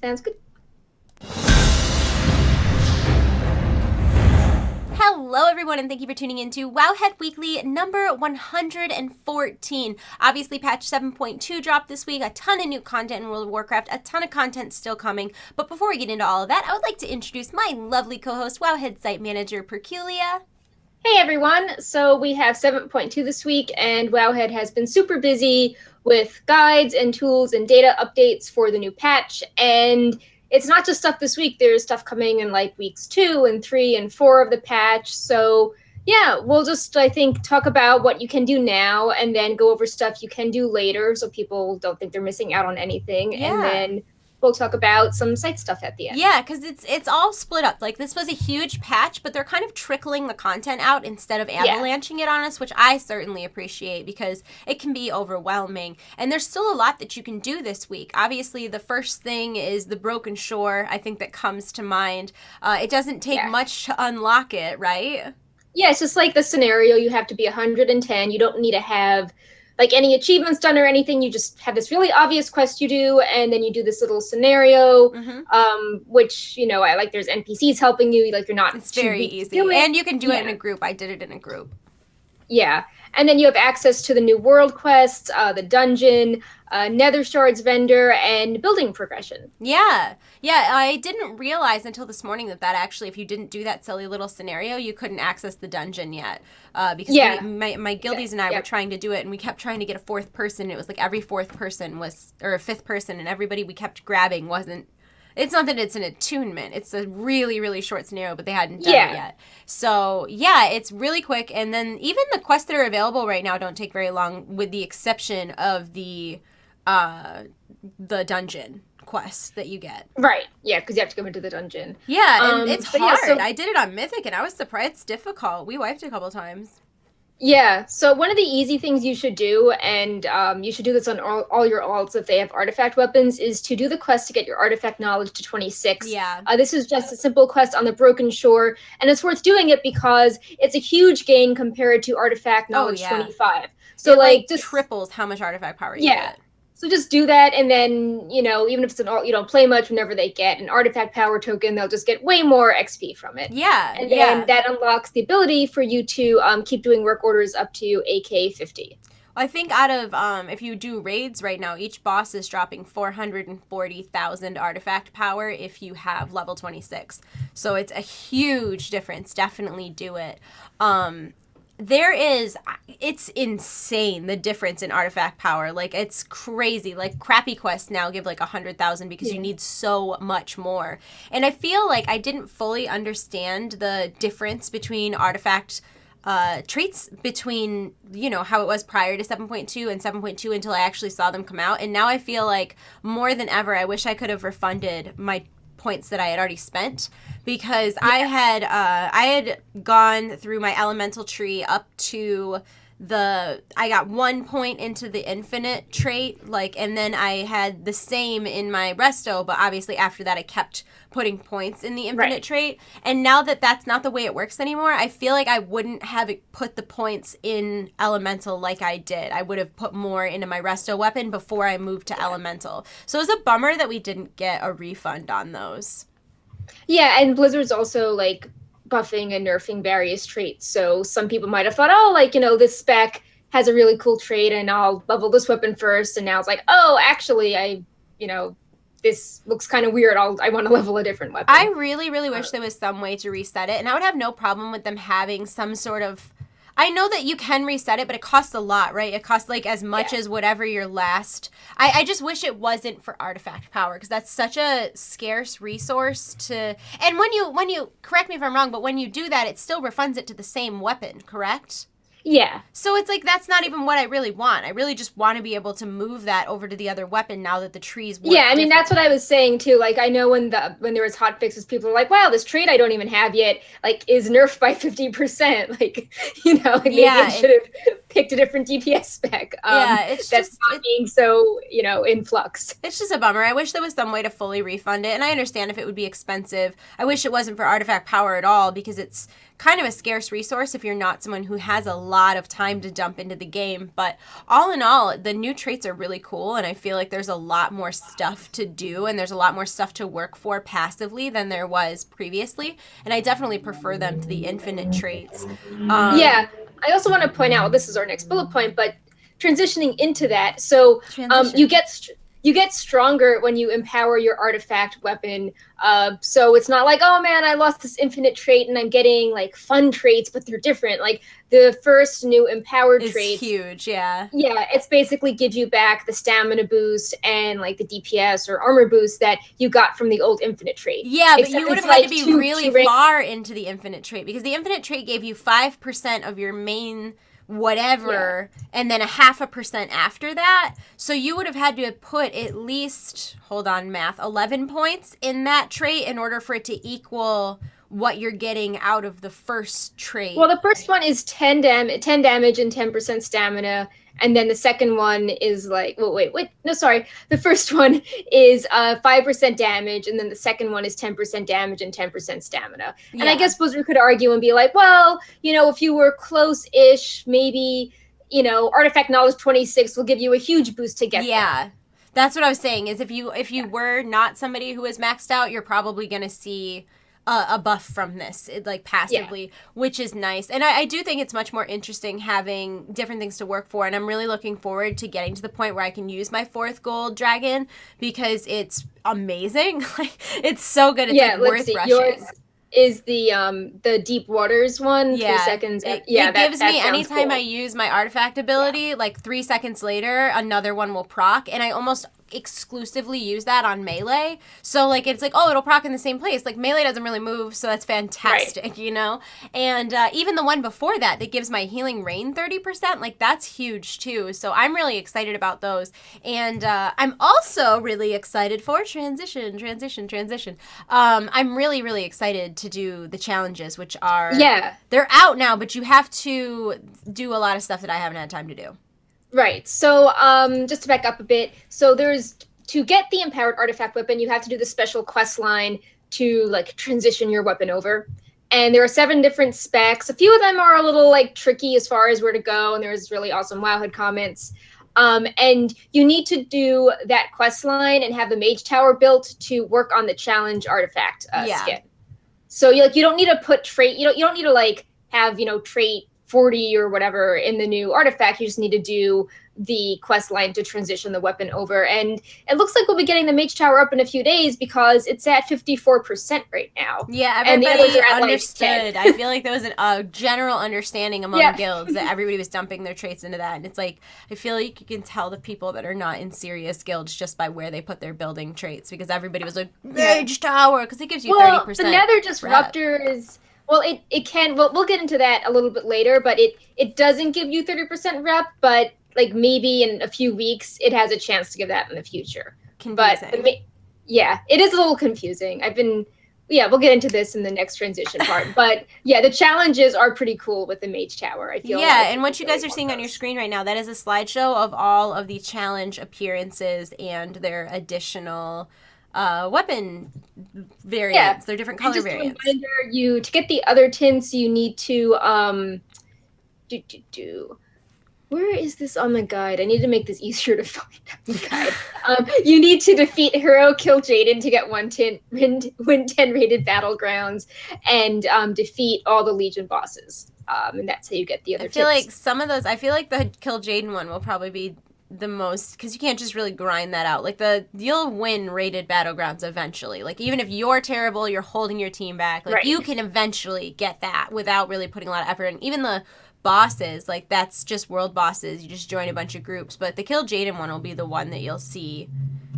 Sounds good. Hello, everyone, and thank you for tuning in to Wowhead Weekly number 114. Obviously, patch 7.2 dropped this week. A ton of new content in World of Warcraft. A ton of content still coming. But before we get into all of that, I would like to introduce my lovely co-host, Wowhead Site Manager, Perculia. Hey everyone, so we have 7.2 this week, and Wowhead has been super busy with guides and tools and data updates for the new patch, and it's not just stuff this week, there's stuff coming in like weeks 2 and 3 and 4 of the patch, so yeah, we'll just, I think, talk about what you can do now, and then go over stuff you can do later, so people don't think they're missing out on anything, and then we'll talk about some site stuff at the end. Yeah, because it's all split up. Like, this was a huge patch, but they're kind of trickling the content out instead of avalanching it on us, which I certainly appreciate because it can be overwhelming. And there's still a lot that you can do this week. Obviously, the first thing is the Broken Shore, I think, that comes to mind. It doesn't take much to unlock it, right? Yeah, it's just like the scenario. You have to be 110. You don't need to have like any achievements done or anything. You just have this really obvious quest you do, and then you do this little scenario, which, you know, I like there's NPCs helping you. Like, you're not. It's very easy. And you can do it in a group. I did it in a group. Yeah. And then you have access to the new world quests, the dungeon, nether shards vendor, and building progression. Yeah. I didn't realize until this morning that actually, if you didn't do that silly little scenario, you couldn't access the dungeon yet. Because my guildies and I were trying to do it, and we kept trying to get a fourth person. It was like every fourth person was, or a fifth person, and everybody we kept grabbing wasn't. It's not that it's an attunement. It's a really, really short scenario, but they hadn't done it yet. So, yeah, it's really quick. And then even the quests that are available right now don't take very long, with the exception of the dungeon quest that you get. Right. Yeah, because you have to go into the dungeon. Yeah, and it's hard. I did it on Mythic, and I was surprised. It's difficult. We wiped a couple times. Yeah, so one of the easy things you should do, and you should do this on all your alts if they have artifact weapons, is to do the quest to get your artifact knowledge to 26. Yeah. This is just a simple quest on the Broken Shore, and it's worth doing it because it's a huge gain compared to artifact knowledge 25. So it just triples how much artifact power you get. So just do that, and then, you know, even if it's you don't play much, whenever they get an artifact power token, they'll just get way more XP from it. Yeah, and then that unlocks the ability for you to keep doing work orders up to AK 50. I think out of, if you do raids right now, each boss is dropping 440,000 artifact power if you have level 26. So it's a huge difference. Definitely do it. It's insane, the difference in artifact power. Like, it's crazy. Like, crappy quests now give like 100,000 because you need so much more. And I feel like I didn't fully understand the difference between artifact traits between, you know, how it was prior to 7.2 and 7.2 until I actually saw them come out. And now I feel like more than ever, I wish I could have refunded my points that I had already spent, because I had gone through my elemental tree up to I got 1 point into the infinite trait, like, and then I had the same in my resto, but obviously after that I kept putting points in the infinite trait. And now that that's not the way it works anymore, I feel like I wouldn't have put the points in elemental like I did. I would have put more into my resto weapon before I moved to elemental. So it was a bummer that we didn't get a refund on those. Yeah, and Blizzard's also like buffing and nerfing various traits. So some people might have thought, oh, like, you know, this spec has a really cool trait and I'll level this weapon first. And now it's like, oh, actually, this looks kind of weird. I want to level a different weapon. I really, really wish there was some way to reset it. And I would have no problem with them having some sort of... I know that you can reset it, but it costs a lot, right? It costs like as much as whatever your last... I just wish it wasn't for artifact power, because that's such a scarce resource to... And when you correct me if I'm wrong, but when you do that, it still refunds it to the same weapon, correct? Yeah. So it's like, that's not even what I really want. I really just want to be able to move that over to the other weapon now that the trees work. Yeah, I mean, that's what I was saying too. Like, I know when there was hot fixes, people were like, wow, this trait I don't even have yet, like, is nerfed by 50%. Like, you know, like maybe I should have picked a different DPS spec. It's that's just not being so, you know, in flux. It's just a bummer. I wish there was some way to fully refund it, and I understand if it would be expensive. I wish it wasn't for artifact power at all, because it's kind of a scarce resource if you're not someone who has a lot of time to dump into the game. But all in all, the new traits are really cool, and I feel like there's a lot more stuff to do, and there's a lot more stuff to work for passively than there was previously. And I definitely prefer them to the infinite traits. Yeah, I also want to point out, this is our next bullet point, but transitioning into that, so Transition. you get stronger when you empower your artifact weapon. So it's not like, oh man, I lost this infinite trait and I'm getting like fun traits, but they're different. Like the first new empowered It's traits, huge, yeah. yeah, it's basically gives you back the stamina boost and like the DPS or armor boost that you got from the old infinite trait. Yeah, but Except you would it's have had like to be two, really two ranks. far into the infinite trait because the infinite trait gave you 5% of your main whatever and then a 0.5% after that. So you would have had to put at least, hold on, math, 11 points in that trait in order for it to equal what you're getting out of the first trait. Well, the first one is 10 damage and 10% stamina, and then the second one is like, well, wait, no, sorry. The first one is 5% damage, and then the second one is 10% damage and 10% stamina. And I guess Blizzard could argue and be like, well, you know, if you were close-ish, maybe, you know, Artifact Knowledge 26 will give you a huge boost to get that. That's what I was saying, is if you were not somebody who was maxed out, you're probably going to see a buff from this, like passively, which is nice. And I do think it's much more interesting having different things to work for. And I'm really looking forward to getting to the point where I can use my 4th gold dragon because it's amazing. Like it's so good. It's like worth rushing. Yours is the deep waters one. 3 seconds. It gives me anytime cool. I use my artifact ability, like 3 seconds later, another one will proc, and I almost exclusively use that on melee. So like it's like, oh, it'll proc in the same place. Like melee doesn't really move, so that's fantastic, right. You know. And even the one before that gives my healing rain 30%, like that's huge too. So I'm really excited about those, and I'm also really excited for transition. I'm really excited to do the challenges, which are they're out now, but you have to do a lot of stuff that I haven't had time to do. Right. So just to back up a bit, so to get the empowered artifact weapon, you have to do the special quest line to like transition your weapon over. And there are 7 different specs. A few of them are a little like tricky as far as where to go, and there's really awesome Wowhead comments. And you need to do that quest line and have the mage tower built to work on the challenge artifact skin. So you don't need to put trait, you don't need to like have, trait 40 or whatever in the new artifact. You just need to do the quest line to transition the weapon over. And it looks like we'll be getting the mage tower up in a few days because it's at 54% right now. Yeah, everybody understood. Like I feel like there was a general understanding among guilds that everybody was dumping their traits into that. And it's like, I feel like you can tell the people that are not in serious guilds just by where they put their building traits, because everybody was like, mage tower, because it gives you 30%. The Nether Disruptor is... Well, it can... Well, we'll get into that a little bit later, but it doesn't give you 30% rep, but like maybe in a few weeks, it has a chance to give that in the future. Confusing. But it is a little confusing. We'll get into this in the next transition part. But yeah, the challenges are pretty cool with the Mage Tower, I feel. Yeah, and what you guys are seeing on your screen right now, that is a slideshow of all of the challenge appearances and their additional weapon variants. They're different color variants. A reminder, to get the other tints, you need to where is this on the guide? I need to make this easier to find on the guide. You need to defeat Hero, kill Jaden to get win 10 rated battlegrounds, and defeat all the Legion bosses. And that's how you get the other tints. I feel like the kill Jaden one will probably be the most, because you can't just really grind that out. Like you'll win rated battlegrounds eventually. Like even if you're terrible, you're holding your team back. Like you can eventually get that without really putting a lot of effort. And even the bosses, like that's just world bosses. You just join a bunch of groups. But the kill Jaden one will be the one that you'll see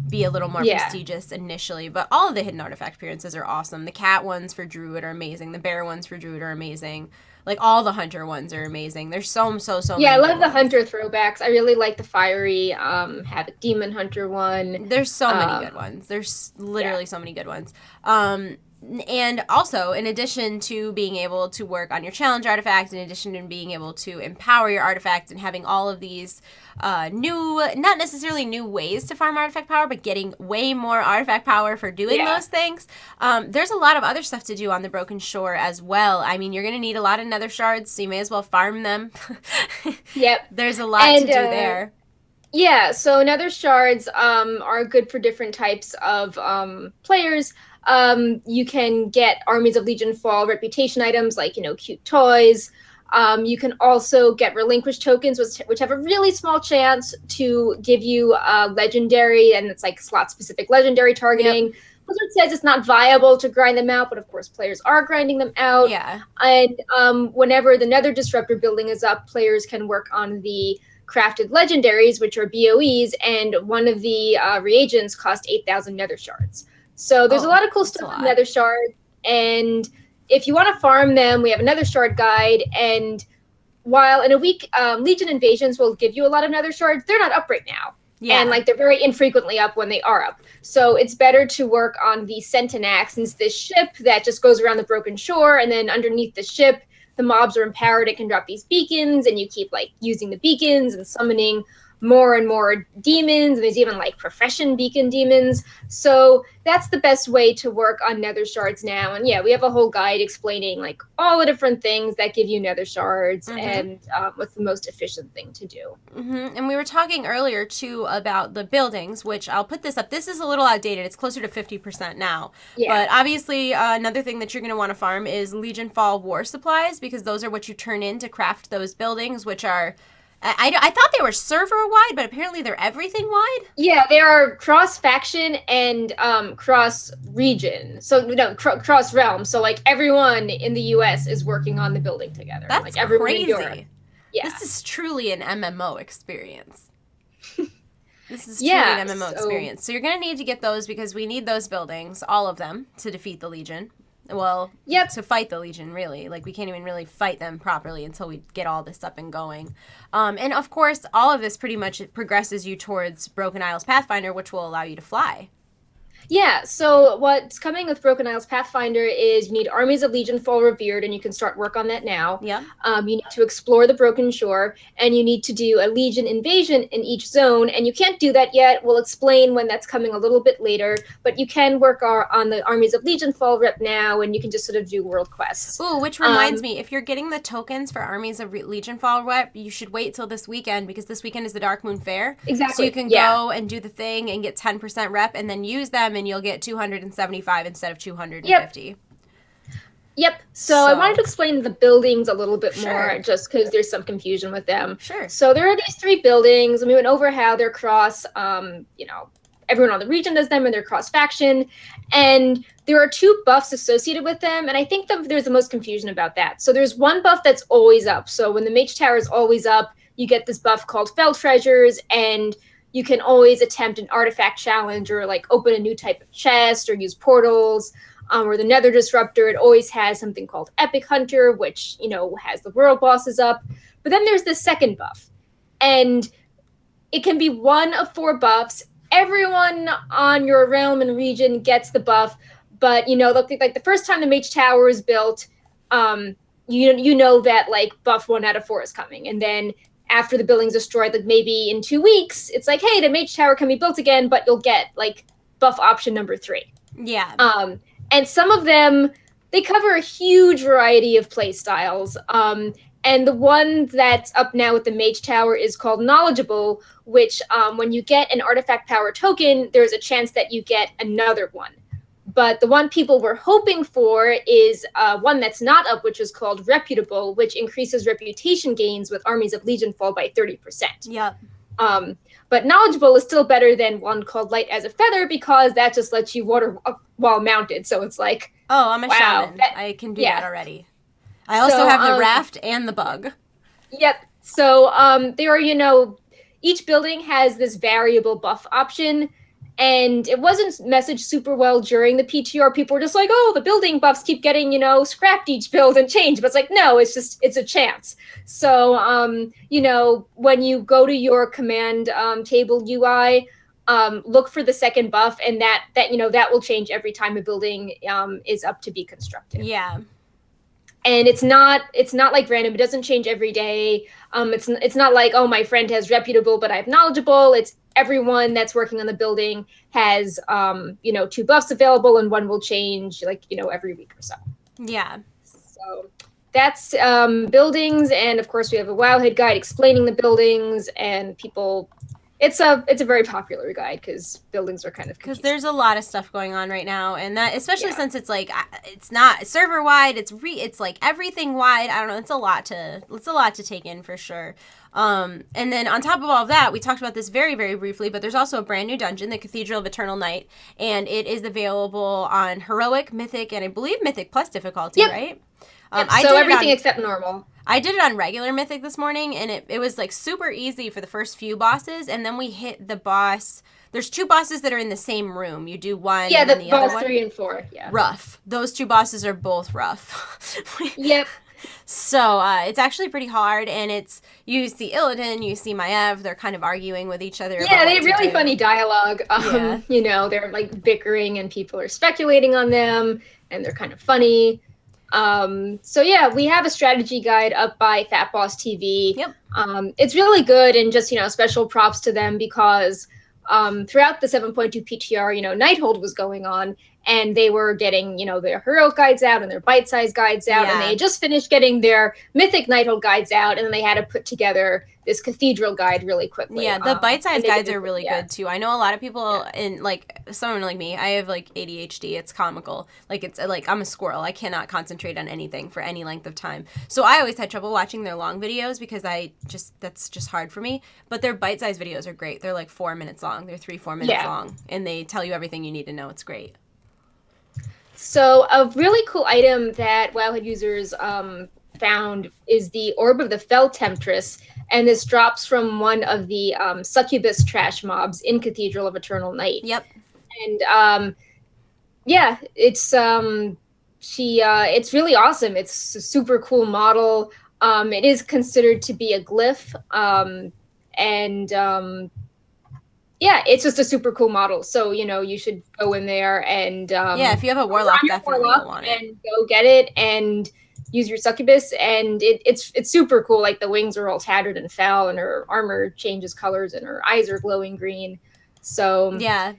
be a little more prestigious initially. But all of the hidden artifact appearances are awesome. The cat ones for Druid are amazing. The bear ones for Druid are amazing. Like all the hunter ones are amazing. There's so many. I love the hunter throwbacks. I really like the fiery Havoc Demon Hunter one. There's so many good ones. There's literally so many good ones. And also, in addition to being able to work on your challenge artifacts, in addition to being able to empower your artifacts and having all of these new, not necessarily new ways to farm artifact power, but getting way more artifact power for doing those things, there's a lot of other stuff to do on the Broken Shore as well. I mean, you're going to need a lot of nether shards, so you may as well farm them. Yep. There's a lot to do there. Yeah, so nether shards are good for different types of players. You can get armies of Legion Fall reputation items like, cute toys. You can also get relinquished tokens, which have a really small chance to give you legendary, and it's like slot-specific legendary targeting. Yep. Blizzard says it's not viable to grind them out, but of course players are grinding them out. Yeah. And whenever the Nether Disruptor building is up, players can work on the crafted legendaries, which are BOEs, and one of the reagents cost 8,000 nether shards. So there's a lot of cool stuff with nether shards, and if you want to farm them, we have a nether shard guide, and while in a week Legion Invasions will give you a lot of nether shards, they're not up right now. Yeah. And they're very infrequently up when they are up. So it's better to work on the Centenax, since this ship that just goes around the Broken Shore, and then underneath the ship the mobs are empowered, it can drop these beacons, and you keep using the beacons and summoning more and more demons, and there's even profession beacon demons. So that's the best way to work on nether shards now. And yeah, we have a whole guide explaining all the different things that give you nether shards, and what's the most efficient thing to do. And we were talking earlier too about the buildings, which I'll put this up. This is a little outdated. It's closer to 50% now. Yeah. But obviously another thing that you're going to want to farm is Legion Fall war supplies, because those are what you turn in to craft those buildings, which are I thought they were server-wide, but apparently they're everything-wide? Yeah, they are cross-faction and cross-region. So, no, cross-realm. So, everyone in the U.S. is working on the building together. That's everyone crazy. In Europe. Yeah. This is truly an MMO experience. This is truly an MMO experience. So you're going to need to get those, because we need those buildings, all of them, to defeat the Legion. Well, to fight the Legion, really. We can't even really fight them properly until we get all this up and going. And, of course, all of this pretty much progresses you towards Broken Isles Pathfinder, which will allow you to fly. Yeah, so what's coming with Broken Isles Pathfinder is you need armies of Legion Fall Revered, and you can start work on that now. Yeah. You need to explore the Broken Shore, and you need to do a Legion invasion in each zone, and you can't do that yet. We'll explain when that's coming a little bit later, but you can work on the armies of Legion Fall rep now, and you can just sort of do world quests. Ooh, which reminds me, if you're getting the tokens for armies of Legion Fall rep, you should wait till this weekend, because this weekend is the Dark Moon Fair. Exactly. So you can go and do the thing and get 10% rep, and then use them, and you'll get 275 instead of 250. Yep. So I wanted to explain the buildings a little bit more, just because there's some confusion with them. Sure. So there are these 3 buildings, and we went over how they're cross, everyone on the region does them, and they're cross-faction. And there are 2 buffs associated with them, and I think there's the most confusion about that. So there's one buff that's always up. So when the Mage Tower is always up, you get this buff called Fell Treasures, and you can always attempt an artifact challenge, or open a new type of chest, or use portals, or the Nether Disruptor. It always has something called Epic Hunter, which, has the world bosses up. But then there's this second buff, and it can be one of 4 buffs. Everyone on your realm and region gets the buff, but, the first time the Mage Tower is built, you know that, buff 1 out of 4 is coming, and then after the building's destroyed, maybe in 2 weeks, it's hey, the Mage Tower can be built again, but you'll get, buff option number 3. Yeah. And some of them, they cover a huge variety of play styles. And the one that's up now with the Mage Tower is called Knowledgeable, which when you get an artifact power token, there's a chance that you get another one. But the one people were hoping for is one that's not up, which is called Reputable, which increases reputation gains with armies of Legion Fall by 30%. Yep. But Knowledgeable is still better than one called Light as a Feather, because that just lets you water while mounted. So it's oh, I'm a shaman. I can do that already. I also have the raft and the bug. Yep. So there are, each building has this variable buff option. And it wasn't messaged super well during the PTR. People were just oh, the building buffs keep getting, scrapped each build and changed. But it's no, it's a chance. So, when you go to your command table UI, look for the second buff, and that that will change every time a building is up to be constructed. Yeah. And it's not like random. It doesn't change every day. It's not like, oh, my friend has reputable but I have knowledgeable. It's everyone that's working on the building has 2 buffs available, and one will change like every week or so. Yeah. So that's buildings, and of course we have a Wowhead guide explaining the buildings, and people. It's a very popular guide because buildings are kind of because there's a lot of stuff going on right now, and that especially since it's like it's not server wide, it's like everything wide. I don't know, it's a lot to take in for sure. And then on top of all of that, we talked about this very, very briefly, but there's also a brand new dungeon, the Cathedral of Eternal Night, and it is available on Heroic, Mythic, and I believe Mythic Plus difficulty, right? So everything except normal. I did it on regular Mythic this morning, and it was like super easy for the first few bosses, and then we hit the boss. There's 2 bosses that are in the same room. You do one, and then the other one. Yeah, the boss 3 and 4. Yeah. Rough. Those 2 bosses are both rough. Yep. So it's actually pretty hard, and you see Illidan, you see Maev, they're kind of arguing with each other. Yeah, they have really funny dialogue. They're like bickering, and people are speculating on them, and they're kind of funny. So yeah, we have a strategy guide up by Fat Boss TV. Yep. It's really good, and just special props to them because throughout the 7.2 PTR, Nighthold was going on, and they were getting their heroic guides out and their bite-sized guides out, and they had just finished getting their mythic Nighthold guides out, and then they had to put together this cathedral guide really quickly. Yeah, the bite-sized guides are really good too. I know a lot of people in like someone like me, I have like ADHD. It's comical. Like it's like I'm a squirrel. I cannot concentrate on anything for any length of time. So I always had trouble watching their long videos because that's just hard for me. But their bite-sized videos are great. They're like 4 minutes long. They're 3-4 minutes long, and they tell you everything you need to know. It's great. So a really cool item that Wowhead users found is the Orb of the Fell Temptress, and this drops from one of the succubus trash mobs in Cathedral of Eternal Night. Yep. And it's it's really awesome. It's a super cool model. It is considered to be a glyph, it's just a super cool model. So, you should go in there and if you have a warlock, definitely you'll want it. And go get it and use your succubus, and it's super cool. Like the wings are all tattered and foul, and her armor changes colors, and her eyes are glowing green. So yeah.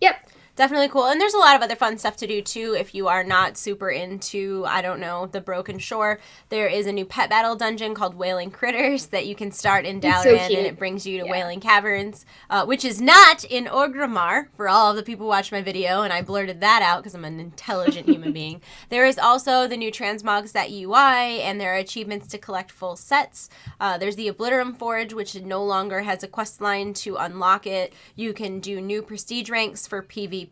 Yep. Definitely cool. And there's a lot of other fun stuff to do, too, if you are not super into, I don't know, the Broken Shore. There is a new pet battle dungeon called Wailing Critters that you can start in Dalaran, and it brings you to Wailing Caverns, which is not in Orgrimmar, for all of the people who watched my video, and I blurted that out because I'm an intelligent human being. There is also the new Transmog UI, and there are achievements to collect full sets. There's the Obliterum Forge, which no longer has a quest line to unlock it. You can do new prestige ranks for PvP.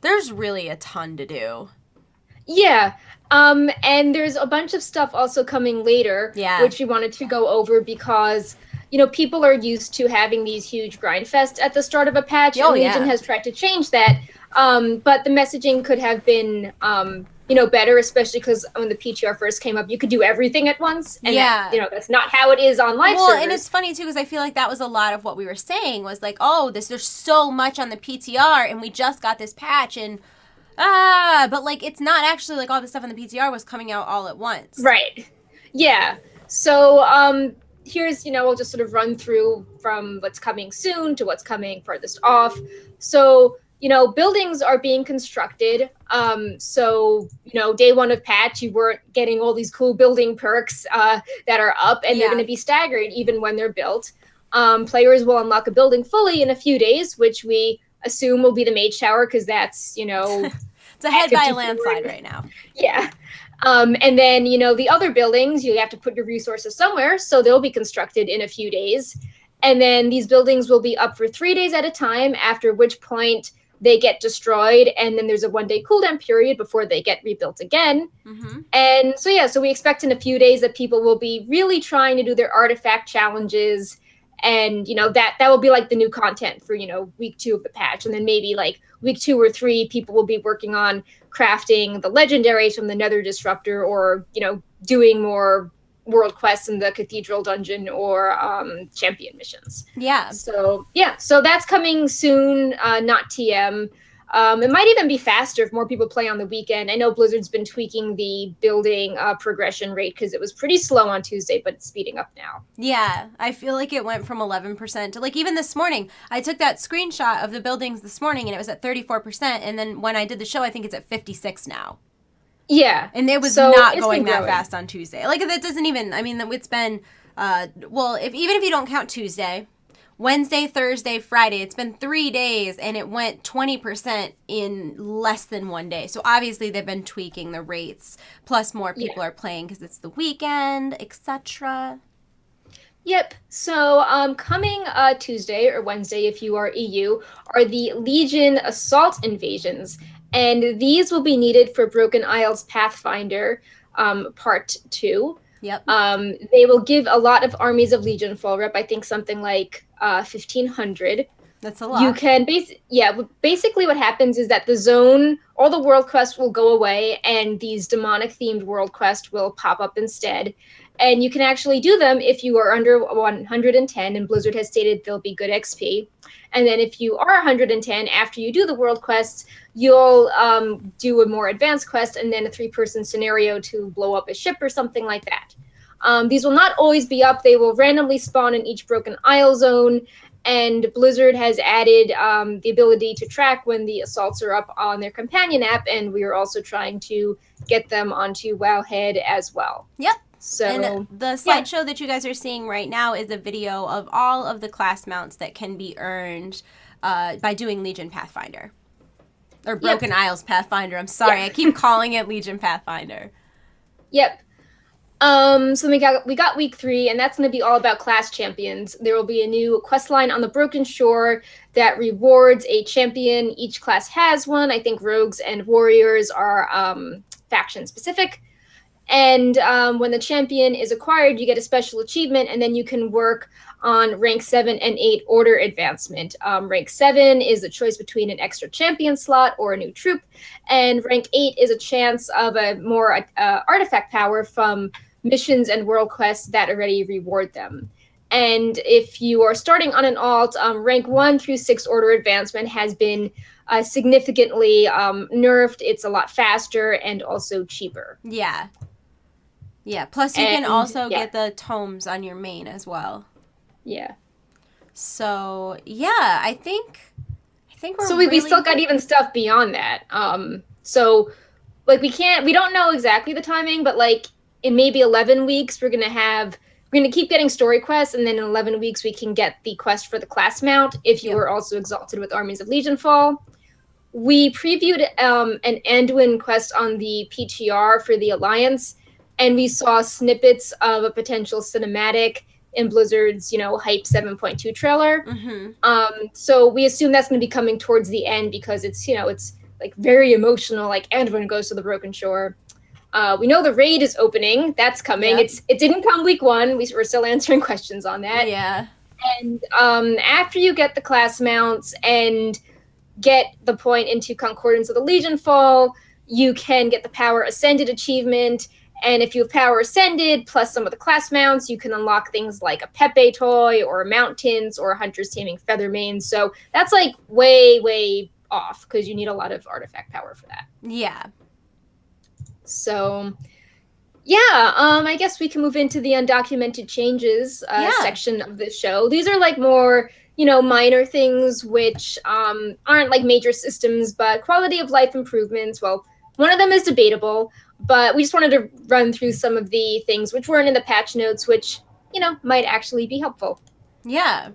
There's really a ton to do. Yeah. And there's a bunch of stuff also coming later, which we wanted to go over because, people are used to having these huge grind fests at the start of a patch, and Legion has tried to change that. But the messaging could have been, better, especially because when the PTR first came up, you could do everything at once. And that's not how it is on live servers. And it's funny, too, because I feel like that was a lot of what we were saying was like, there's so much on the PTR, and we just got this patch, and but like it's not actually like all the stuff on the PTR was coming out all at once. Right. Yeah. So here's, we'll just sort of run through from what's coming soon to what's coming farthest off. So, buildings are being constructed. So, day one of patch, you weren't getting all these cool building perks that are up, and they're going to be staggered even when they're built. Players will unlock a building fully in a few days, which we assume will be the Mage Tower, because that's, it's ahead by a landslide right now. Yeah. And then, the other buildings, you have to put your resources somewhere, so they'll be constructed in a few days. And then these buildings will be up for 3 days at a time, after which point they get destroyed, and then there's a 1-day cooldown period before they get rebuilt again. Mm-hmm. And so we expect in a few days that people will be really trying to do their artifact challenges, and that will be like the new content for week 2 of the patch. And then maybe like week 2 or 3, people will be working on crafting the legendaries from the Nether Disruptor, or doing more world quests in the Cathedral Dungeon or Champion missions. Yeah. So that's coming soon, not TM. It might even be faster if more people play on the weekend. I know Blizzard's been tweaking the building progression rate because it was pretty slow on Tuesday, but it's speeding up now. Yeah, I feel like it went from 11% to, like, even this morning, I took that screenshot of the buildings this morning and it was at 34%. And then when I did the show, I think it's at 56 now. Yeah. And it was so not it's going been that growing. fast on Tuesday. Like, that doesn't even, I mean, it's been, well, even if you don't count Tuesday, Wednesday, Thursday, Friday, it's been 3 days and it went 20% in less than 1 day. So obviously they've been tweaking the rates. Plus more people are playing because it's the weekend, etc. Yep. So coming Tuesday or Wednesday, if you are EU, are the Legion Assault Invasions. And these will be needed for Broken Isles Pathfinder Part 2. Yep. They will give a lot of armies of Legion full rep, I think something like 1,500. That's a lot. You can basically what happens is that the zone, all the world quests will go away and these demonic themed world quests will pop up instead. And you can actually do them if you are under 110, and Blizzard has stated they'll be good XP. And then if you are 110, after you do the world quests, you'll do a more advanced quest and then a 3-person scenario to blow up a ship or something like that. These will not always be up. They will randomly spawn in each Broken Isle zone, and Blizzard has added the ability to track when the assaults are up on their companion app, and we are also trying to get them onto Wowhead as well. Yep. So, and the slideshow that you guys are seeing right now is a video of all of the class mounts that can be earned by doing Legion Pathfinder. Or Broken Isles Pathfinder. I'm sorry, I keep calling it Legion Pathfinder. Yep. So we got week 3, and that's going to be all about class champions. There will be a new quest line on the Broken Shore that rewards a champion. Each class has one. I think rogues and warriors are faction specific. And when the champion is acquired, you get a special achievement, and then you can work on rank 7 and 8 order advancement. Rank 7 is a choice between an extra champion slot or a new troop, and rank 8 is a chance of a more artifact power from missions and world quests that already reward them. And if you are starting on an alt, rank 1 through 6 order advancement has been significantly nerfed. It's a lot faster and also cheaper. Yeah. Yeah, plus you can also get the tomes on your main as well. Yeah. So, yeah, I think we're So we still got even stuff beyond that. So like we don't know exactly the timing, but like in maybe 11 weeks we're going to keep getting story quests, and then in 11 weeks we can get the quest for the class mount if you were also exalted with Armies of Legionfall. We previewed an Anduin quest on the PTR for the Alliance, and we saw snippets of a potential cinematic in Blizzard's, Hype 7.2 trailer. Mm-hmm. So we assume that's going to be coming towards the end because it's, it's like very emotional, like Anduin goes to the Broken Shore. We know the raid is opening. That's coming. Yep. It didn't come week 1. We're still answering questions on that. Yeah. And after you get the class mounts and get the point into Concordance of the Legionfall, you can get the Power Ascended achievement. And if you have Power Ascended plus some of the class mounts, you can unlock things like a Pepe toy or mountains or Hunter's Taming Feathermane. So that's like way, way off because you need a lot of artifact power for that. Yeah. So, yeah, I guess we can move into the undocumented changes section of the show. These are like more, minor things which aren't like major systems, but quality of life improvements. Well, one of them is debatable, but we just wanted to run through some of the things which weren't in the patch notes, which, might actually be helpful. Yeah.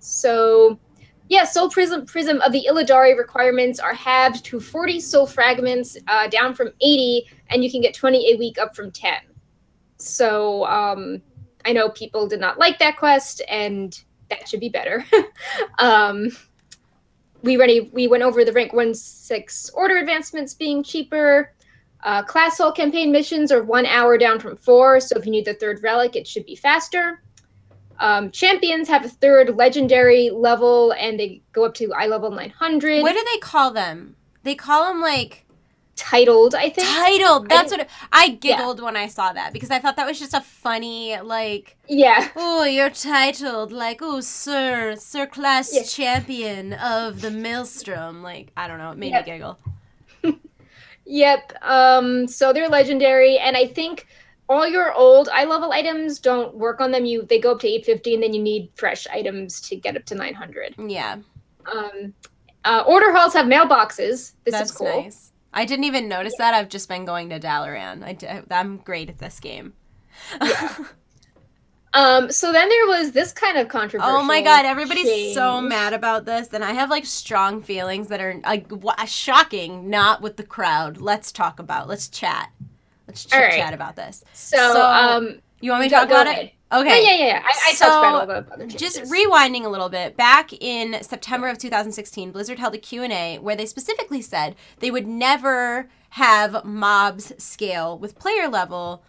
Soul Prism of the Illidari requirements are halved to 40 soul fragments, down from 80, and you can get 20 a week up from 10. So I know people did not like that quest, and that should be better. We went over the rank 1/6 order advancements being cheaper. Class Hall campaign missions are 1 hour down from 4, so if you need the 3rd relic, it should be faster. Champions have a 3rd legendary level, and they go up to eye level 900. What do they call them? They call them like titled, I think. Titled. That's what I giggled when I saw that because I thought that was just a funny, like, yeah. Oh, you're titled, like, oh, Sir Class Champion of the Maelstrom. Like, I don't know, it made me giggle. Yep. So they're legendary, and I think all your old eye level items don't work on them. They go up to 850, and then you need fresh items to get up to 900. Yeah. Order halls have mailboxes. That's is cool. Nice. I didn't even notice that. I've just been going to Dalaran. I'm great at this game. Yeah. So then there was this kind of controversial. Oh my god, everybody's so mad about this, and I have like strong feelings that are like shocking, not with the crowd. Let's chat. Let's chat about this. So you want me to talk about it? Okay. Yeah. I talked about all the other changes. Just rewinding a little bit, back in September of 2016, Blizzard held a Q&A where they specifically said they would never have mobs scale with player level,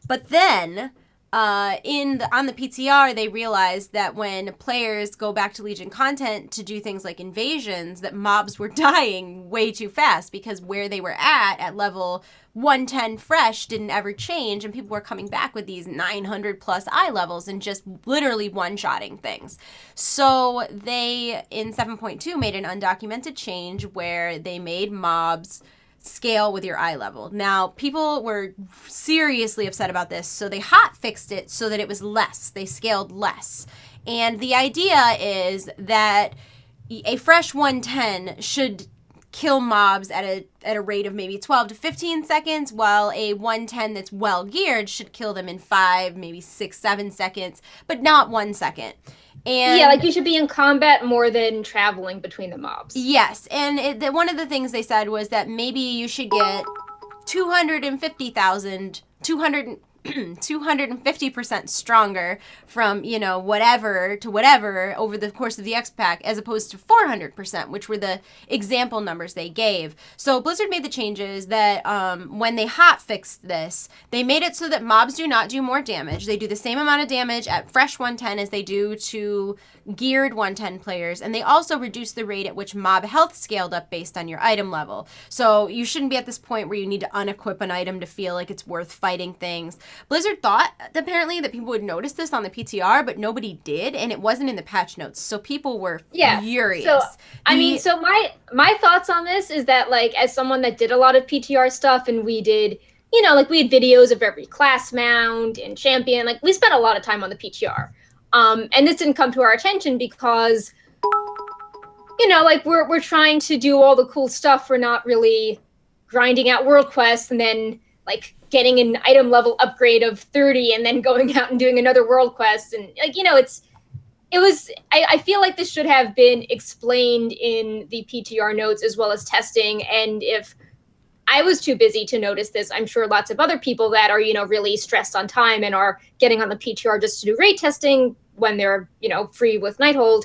but then on the PTR, they realized that when players go back to Legion content to do things like invasions, that mobs were dying way too fast because where they were at level 110 fresh didn't ever change, and people were coming back with these 900 plus eye levels and just literally one-shotting things. So they, in 7.2, made an undocumented change where they made mobs scale with your eye level. Now, people were seriously upset about this, so they hot fixed it so that it was less. They scaled less. And the idea is that a fresh 110 should kill mobs at a rate of maybe 12 to 15 seconds, while a 110 that's well geared should kill them in 5, maybe 6, 7 seconds, but not 1 second. And yeah, like you should be in combat more than traveling between the mobs. Yes, and one of the things they said was that maybe you should get 250% stronger from, whatever to whatever over the course of the X-Pack, as opposed to 400%, which were the example numbers they gave. So Blizzard made the changes that when they hot fixed this, they made it so that mobs do not do more damage. They do the same amount of damage at fresh 110 as they do to geared 110 players, and they also reduced the rate at which mob health scaled up based on your item level. So you shouldn't be at this point where you need to unequip an item to feel like it's worth fighting things. Blizzard thought, apparently, that people would notice this on the PTR, but nobody did, and it wasn't in the patch notes, so people were furious. So, so my thoughts on this is that, like, as someone that did a lot of PTR stuff, and we did, we had videos of every class mount and champion, like, we spent a lot of time on the PTR. And this didn't come to our attention because, we're trying to do all the cool stuff. We're not really grinding out world quests and then, like, getting an item level upgrade of 30 and then going out and doing another world quest. And, I feel like this should have been explained in the PTR notes as well as testing. And if I was too busy to notice this, I'm sure lots of other people that are, really stressed on time and are getting on the PTR just to do raid testing when they're, free with Nighthold.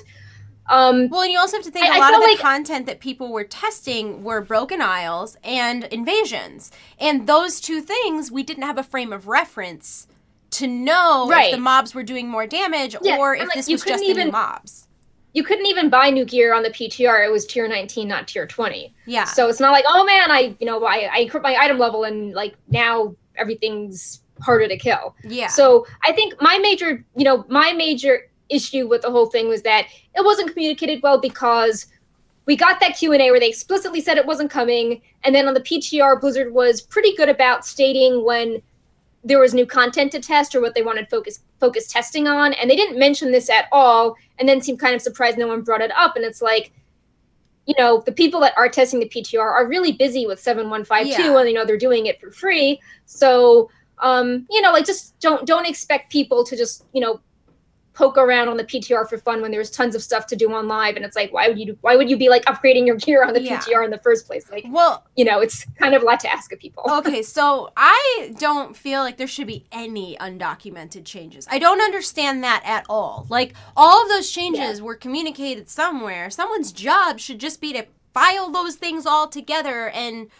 Well, and you also have to think a lot of the content that people were testing were Broken Isles and Invasions. And those two things, we didn't have a frame of reference to know if the mobs were doing more damage or if this was just the new mobs. You couldn't even buy new gear on the PTR. It was tier 19, not tier 20. Yeah. So it's not like, oh man, I equipped my item level and like now everything's harder to kill. Yeah. So I think my major issue with the whole thing was that it wasn't communicated well, because we got that Q&A where they explicitly said it wasn't coming, and then on the PTR, Blizzard was pretty good about stating when there was new content to test or what they wanted focus testing on, and they didn't mention this at all, and then seemed kind of surprised no one brought it up. And it's like, the people that are testing the PTR are really busy with 7152 and they're doing it for free. So just don't expect people to just poke around on the PTR for fun when there's tons of stuff to do on live. And it's like, why would you be like upgrading your gear on the PTR in the first place? Like, well, it's kind of a lot to ask of people. Okay, so I don't feel like there should be any undocumented changes. I don't understand that at all. Like, all of those changes were communicated somewhere. Someone's job should just be to file those things all together and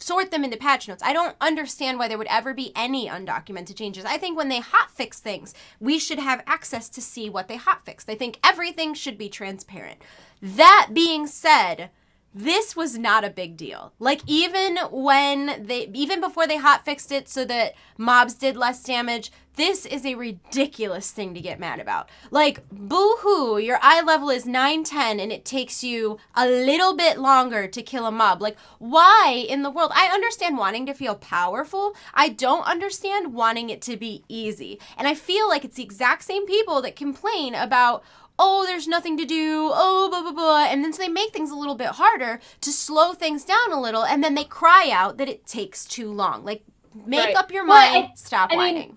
sort them into patch notes. I don't understand why there would ever be any undocumented changes. I think when they hotfix things, we should have access to see what they hotfixed. I think everything should be transparent. That being said, this was not a big deal. Like, even before they hotfixed it so that mobs did less damage, this is a ridiculous thing to get mad about. Like, boo-hoo, your eye level is 9-10 and it takes you a little bit longer to kill a mob. Like, why in the world? I understand wanting to feel powerful. I don't understand wanting it to be easy. And I feel like it's the exact same people that complain about, oh, there's nothing to do, oh, blah, blah, blah. And then so they make things a little bit harder to slow things down a little, and then they cry out that it takes too long. Like, make up your mind, stop whining.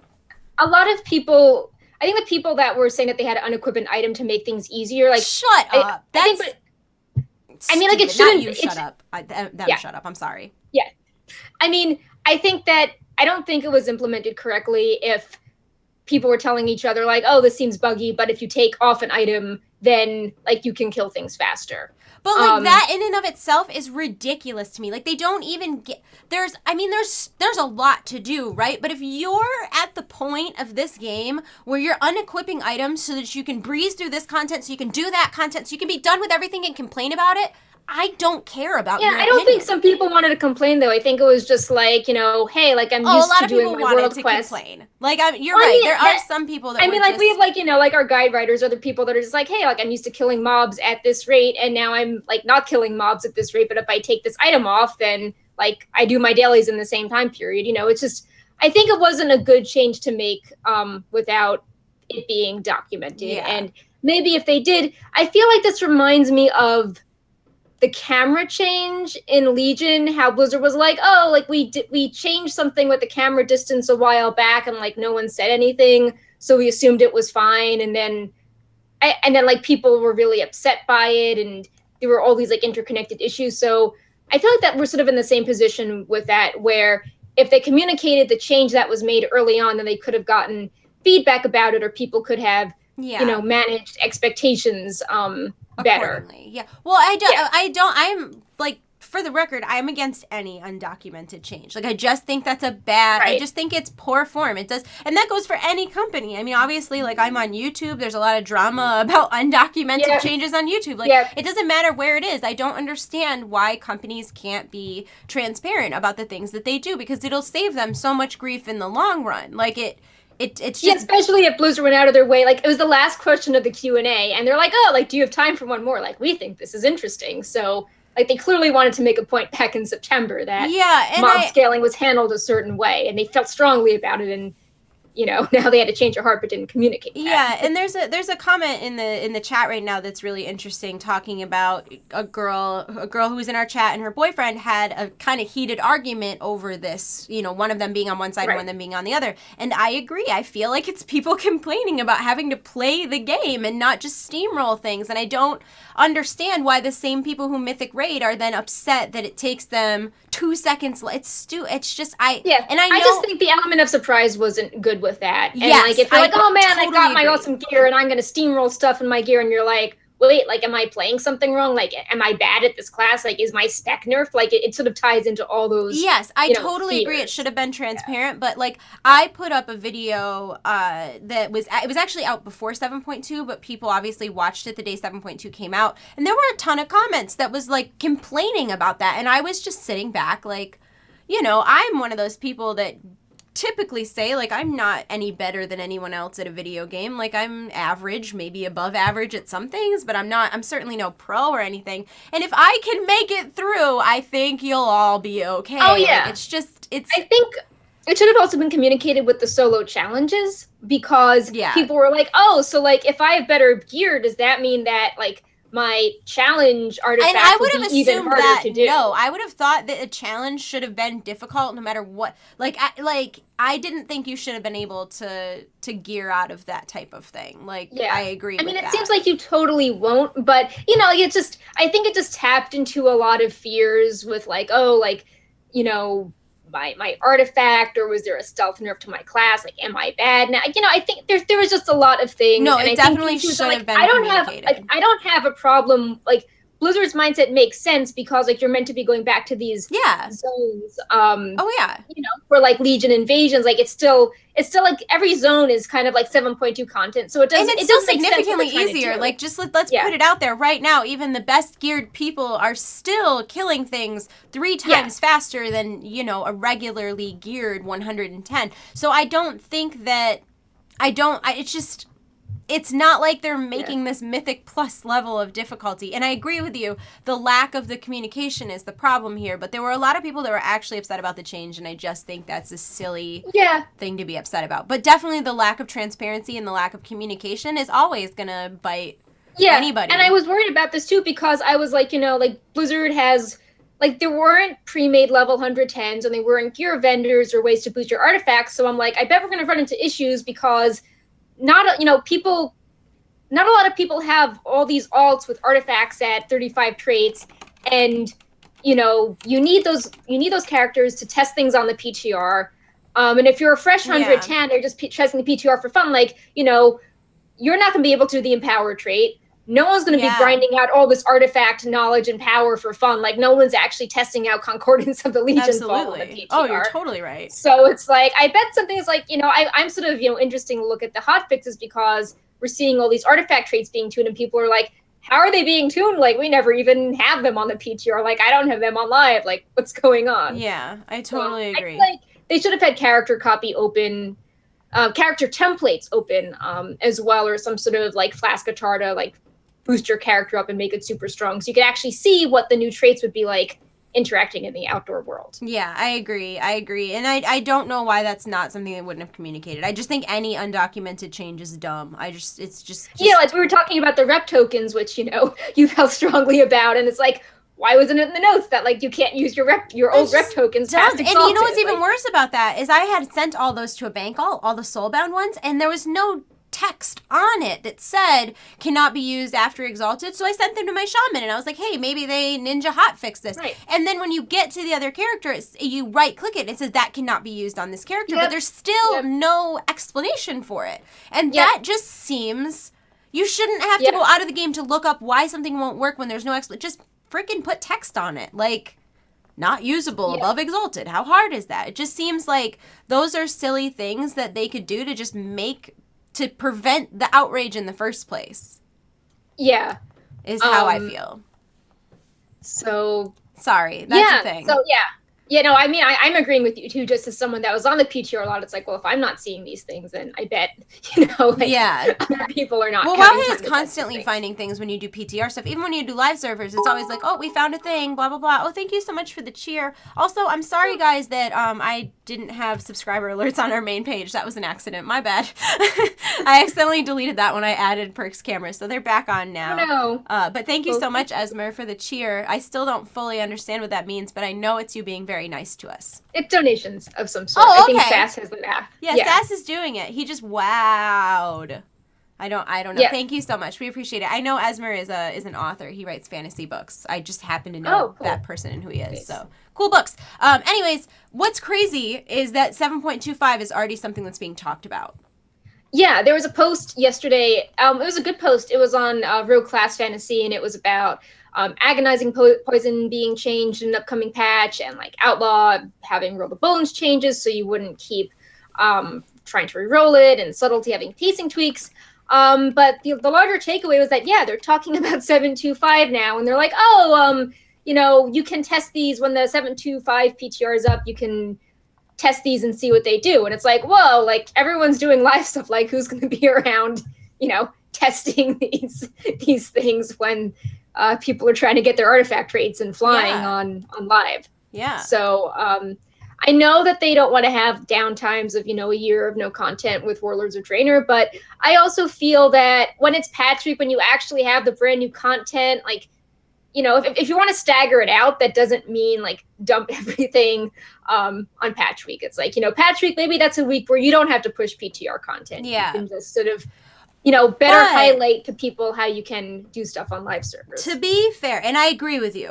A lot of people, I think the people that were saying that they had an unequipped item to make things easier, like... Shut up. That's... I mean, like, it shouldn't... Not you, shut up. Shut up. I'm sorry. Yeah. I mean, I think that... I don't think it was implemented correctly if people were telling each other, like, oh, this seems buggy, but if you take off an item, then, like, you can kill things faster. But, like, that in and of itself is ridiculous to me. Like, they don't even get... There's a lot to do, right? But if you're at the point of this game where you're unequipping items so that you can breeze through this content, so you can do that content, so you can be done with everything and complain about it, I don't care about your opinion. I don't think some people wanted to complain, though. I think it was just like, you know, hey, like, I'm used to doing my world quest. Complain. Like, you're right. There are some people that we have, like, you know, like, our guide writers, other people that are just like, hey, like, I'm used to killing mobs at this rate, and now I'm, like, not killing mobs at this rate, but if I take this item off, then, like, I do my dailies in the same time period. You know, it's just, I think it wasn't a good change to make without it being documented. Yeah. And maybe if they did, I feel like this reminds me of the camera change in Legion, how Blizzard was like, oh, like, we changed something with the camera distance a while back, and, like, no one said anything, so we assumed it was fine, and then like, people were really upset by it, and there were all these, like, interconnected issues. So I feel like that we're sort of in the same position with that, where if they communicated the change that was made early on, then they could have gotten feedback about it, or people could have, you know, managed expectations better. Yeah. Well, I'm, like, for the record, I'm against any undocumented change. Like, I just think that's a bad, I just think it's poor form. It does, and that goes for any company. I mean, obviously, like, I'm on YouTube. There's a lot of drama about undocumented changes on YouTube. Like, it doesn't matter where it is. I don't understand why companies can't be transparent about the things that they do, because it'll save them so much grief in the long run. Like, it's just... especially if Blizzard went out of their way. Like, it was the last question of the Q&A, and they're like, oh, like, do you have time for one more? Like, we think this is interesting. So, like, they clearly wanted to make a point back in September that mob scaling was handled a certain way, and they felt strongly about it, and, you know, now they had to change their heart but didn't communicate that. Yeah, and there's a comment in the chat right now that's really interesting, talking about a girl who was in our chat, and her boyfriend had a kind of heated argument over this, you know, one of them being on one side and one of them being on the other. And I agree. I feel like it's people complaining about having to play the game and not just steamroll things. And I don't understand why the same people who Mythic Raid are then upset that it takes them 2 seconds. It's just I just think the element of surprise wasn't good with that. And like, if you're like, oh man, I got my awesome gear and I'm gonna steamroll stuff in my gear, and you're like, wait, like, am I playing something wrong? Like, am I bad at this class? Like, is my spec nerfed? Like, it sort of ties into all those. Yes, I totally agree. It should have been transparent, but, like, I put up a video that was actually out before 7.2, but people obviously watched it the day 7.2 came out, and there were a ton of comments that was, like, complaining about that, and I was just sitting back, like, you know, I'm one of those people that typically say, like, I'm not any better than anyone else at a video game. Like, I'm average, maybe above average at some things, but I'm certainly no pro or anything. And if I can make it through, I think you'll all be okay. Oh, yeah. Like, I think it should have also been communicated with the solo challenges, because people were like, oh, so, like, if I have better gear, does that mean that, like, my challenge artifact would be even harder to do? No, I would have thought that a challenge should have been difficult no matter what. I didn't think you should have been able to gear out of that type of thing. Like, I agree with that. I mean, it seems like you totally won't, but, you know, I think it just tapped into a lot of fears with, like, oh, like, you know, my artifact, or was there a stealth nerf to my class? Like, am I bad now? You know, I think there was just a lot of things. No, it definitely should have been communicated. I don't have a problem. Like, Blizzard's mindset makes sense because like you're meant to be going back to these zones. Oh yeah. For like Legion invasions, like it's still like every zone is kind of like 7.2 content, so it does. And it's it still does make significantly sense easier. Like just let's put it out there right now. Even the best geared people are still killing things 3 times faster than a regularly geared 110. So I don't think that it's not like they're making this Mythic Plus level of difficulty. And I agree with you. The lack of the communication is the problem here. But there were a lot of people that were actually upset about the change. And I just think that's a silly thing to be upset about. But definitely the lack of transparency and the lack of communication is always going to bite anybody. And I was worried about this too because I was like, like Blizzard has... Like, there weren't pre-made level 110s and they weren't gear vendors or ways to boost your artifacts. So I'm like, I bet we're going to run into issues because... not a lot of people have all these alts with artifacts at 35 traits, and you need those characters to test things on the PTR. And if you're a fresh 110 or just testing the PTR for fun, like you're not going to be able to do the empower trait. No one's going to be grinding out all this artifact knowledge and power for fun. Like, no one's actually testing out Concordance of the Legion fall on the PTR. Oh, you're totally right. So it's like, I bet something is like, I'm sort of, interesting to look at the hot fixes because we're seeing all these artifact traits being tuned and people are like, how are they being tuned? Like, we never even have them on the PTR. Like, I don't have them on live. Like, what's going on? Yeah, I totally agree. I feel like they should have had character copy open, character templates open as well, or some sort of like Flask of Tar to like boost your character up and make it super strong so you could actually see what the new traits would be like interacting in the outdoor world. Yeah, I agree. And I don't know why that's not something they wouldn't have communicated. I just think any undocumented change is dumb. It's just yeah, like we were talking about the rep tokens, which you felt strongly about, and it's like, why wasn't it in the notes that like you can't use your old rep tokens past Exalted? And you know what's even worse about that is I had sent all those to a bank, all the soulbound ones, and there was no text on it that said cannot be used after Exalted. So I sent them to my shaman and I was like, hey, maybe they ninja hot fix this. Right. And then when you get to the other character, you right click it and it says that cannot be used on this character, but there's still no explanation for it. And that just seems, you shouldn't have to go out of the game to look up why something won't work when there's no explanation. Just freaking put text on it. Like, not usable above Exalted. How hard is that? It just seems like those are silly things that they could do to just to prevent the outrage in the first place. Yeah. Is how I feel. So. Sorry, that's the thing. So, yeah, no, I mean, I'm agreeing with you, too, just as someone that was on the PTR a lot. It's like, well, if I'm not seeing these things, then I bet, other people are not. Well, Wowhead is constantly finding things when you do PTR stuff. Even when you do live servers, it's always like, oh, we found a thing, blah, blah, blah. Oh, thank you so much for the cheer. Also, I'm sorry, guys, that I didn't have subscriber alerts on our main page. That was an accident. My bad. I accidentally deleted that when I added Perks cameras, so they're back on now. Oh, no. But thank you so much, Esmer, for the cheer. I still don't fully understand what that means, but I know it's you being very nice to us. It's donations of some sort. Oh, okay. I think Sass has the math. Yeah, Sass is doing it. He just wowed. I don't know. Yeah. Thank you so much. We appreciate it. I know Esmer is an author. He writes fantasy books. I just happen to know that person and who he is. Nice. So cool books. Anyways, what's crazy is that 7.25 is already something that's being talked about. Yeah, there was a post yesterday. It was a good post. It was on Real Class Fantasy, and it was about agonizing poison being changed in an upcoming patch, and like outlaw having roll the bones changes so you wouldn't keep trying to re-roll it, and subtlety having pacing tweaks. But the larger takeaway was that they're talking about 7.25 now, and they're like, you can test these when the 7.25 PTR is up. You can test these and see what they do. And it's like, whoa, like everyone's doing live stuff. Like, who's going to be around, testing these things when people are trying to get their artifact rates and flying on live. Yeah. So I know that they don't want to have downtimes of, a year of no content with Warlords of Draenor, but I also feel that when it's patch week, when you actually have the brand new content, like, if you want to stagger it out, that doesn't mean like dump everything on patch week. It's like, patch week, maybe that's a week where you don't have to push PTR content. Yeah. You can just sort of better highlight to people how you can do stuff on live servers. To be fair, and I agree with you,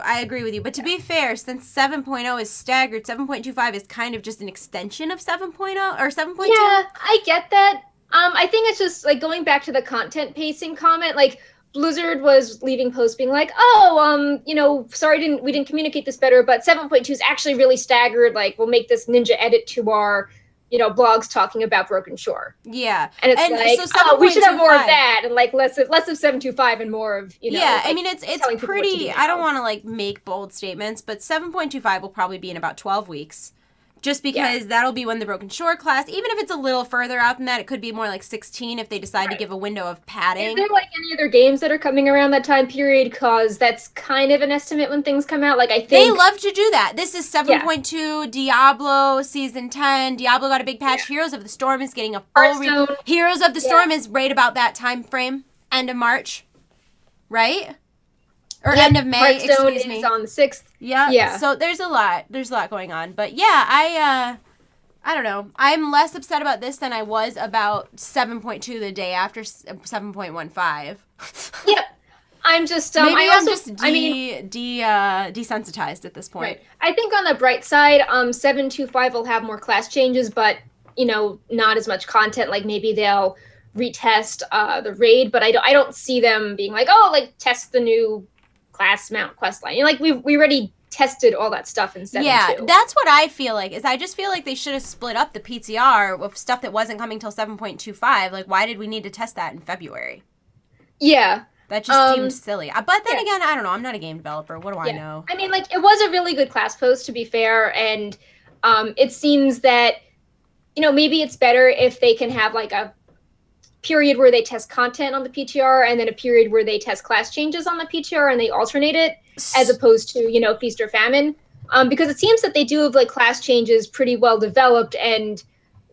but to be fair, since 7.0 is staggered, 7.25 is kind of just an extension of 7.0 or 7.2. Yeah, I get that. I think it's just like going back to the content pacing comment, like Blizzard was leaving posts being like, "Oh, sorry, we didn't communicate this better, but 7.2 is actually really staggered. Like, we'll make this ninja edit to our, blogs talking about Broken Shore." Yeah. And it's And like, so oh, we should have more of 7.25. that, and like less of 725 and more of, Yeah, like, I mean it's telling people what to do pretty. now. I don't want to like make bold statements, but 7.25 will probably be in about 12 weeks. Just because that'll be when the Broken Shore class, even if it's a little further out than that, it could be more like 16 if they decide to give a window of padding. Is there like any other games that are coming around that time period? Because that's kind of an estimate when things come out. Like, I think they love to do that. This is 7.2, Diablo Season 10. Diablo got a big patch. Heroes of the Storm is getting a full Heroes of the Storm is right about that time frame, end of March, right? Or end of May, Hearthstone excuse me. is on the 6th. Yeah. So there's a lot going on. But yeah, I don't know. I'm less upset about this than I was about 7.2 the day after 7.15. Yep. I'm just Maybe I'm just desensitized at this point. Right. I think on the bright side, 7.25 will have more class changes, but not as much content. Like, maybe they'll retest the raid, but I don't see them being like, oh, like, test the new class mount quest line. Like, we already tested all that stuff in 7.2. Yeah, that's what I feel like. Is I just feel like they should have split up the PTR with stuff that wasn't coming till 7.25. Like, why did we need to test that in February? Yeah. That just seemed silly. But then again, I don't know. I'm not a game developer. What do I know? I mean, like, it was a really good class post, to be fair, and it seems that, maybe it's better if they can have, like, a period where they test content on the PTR and then a period where they test class changes on the PTR and they alternate it, as opposed to, feast or famine. Because it seems that they do have, like, class changes pretty well developed, and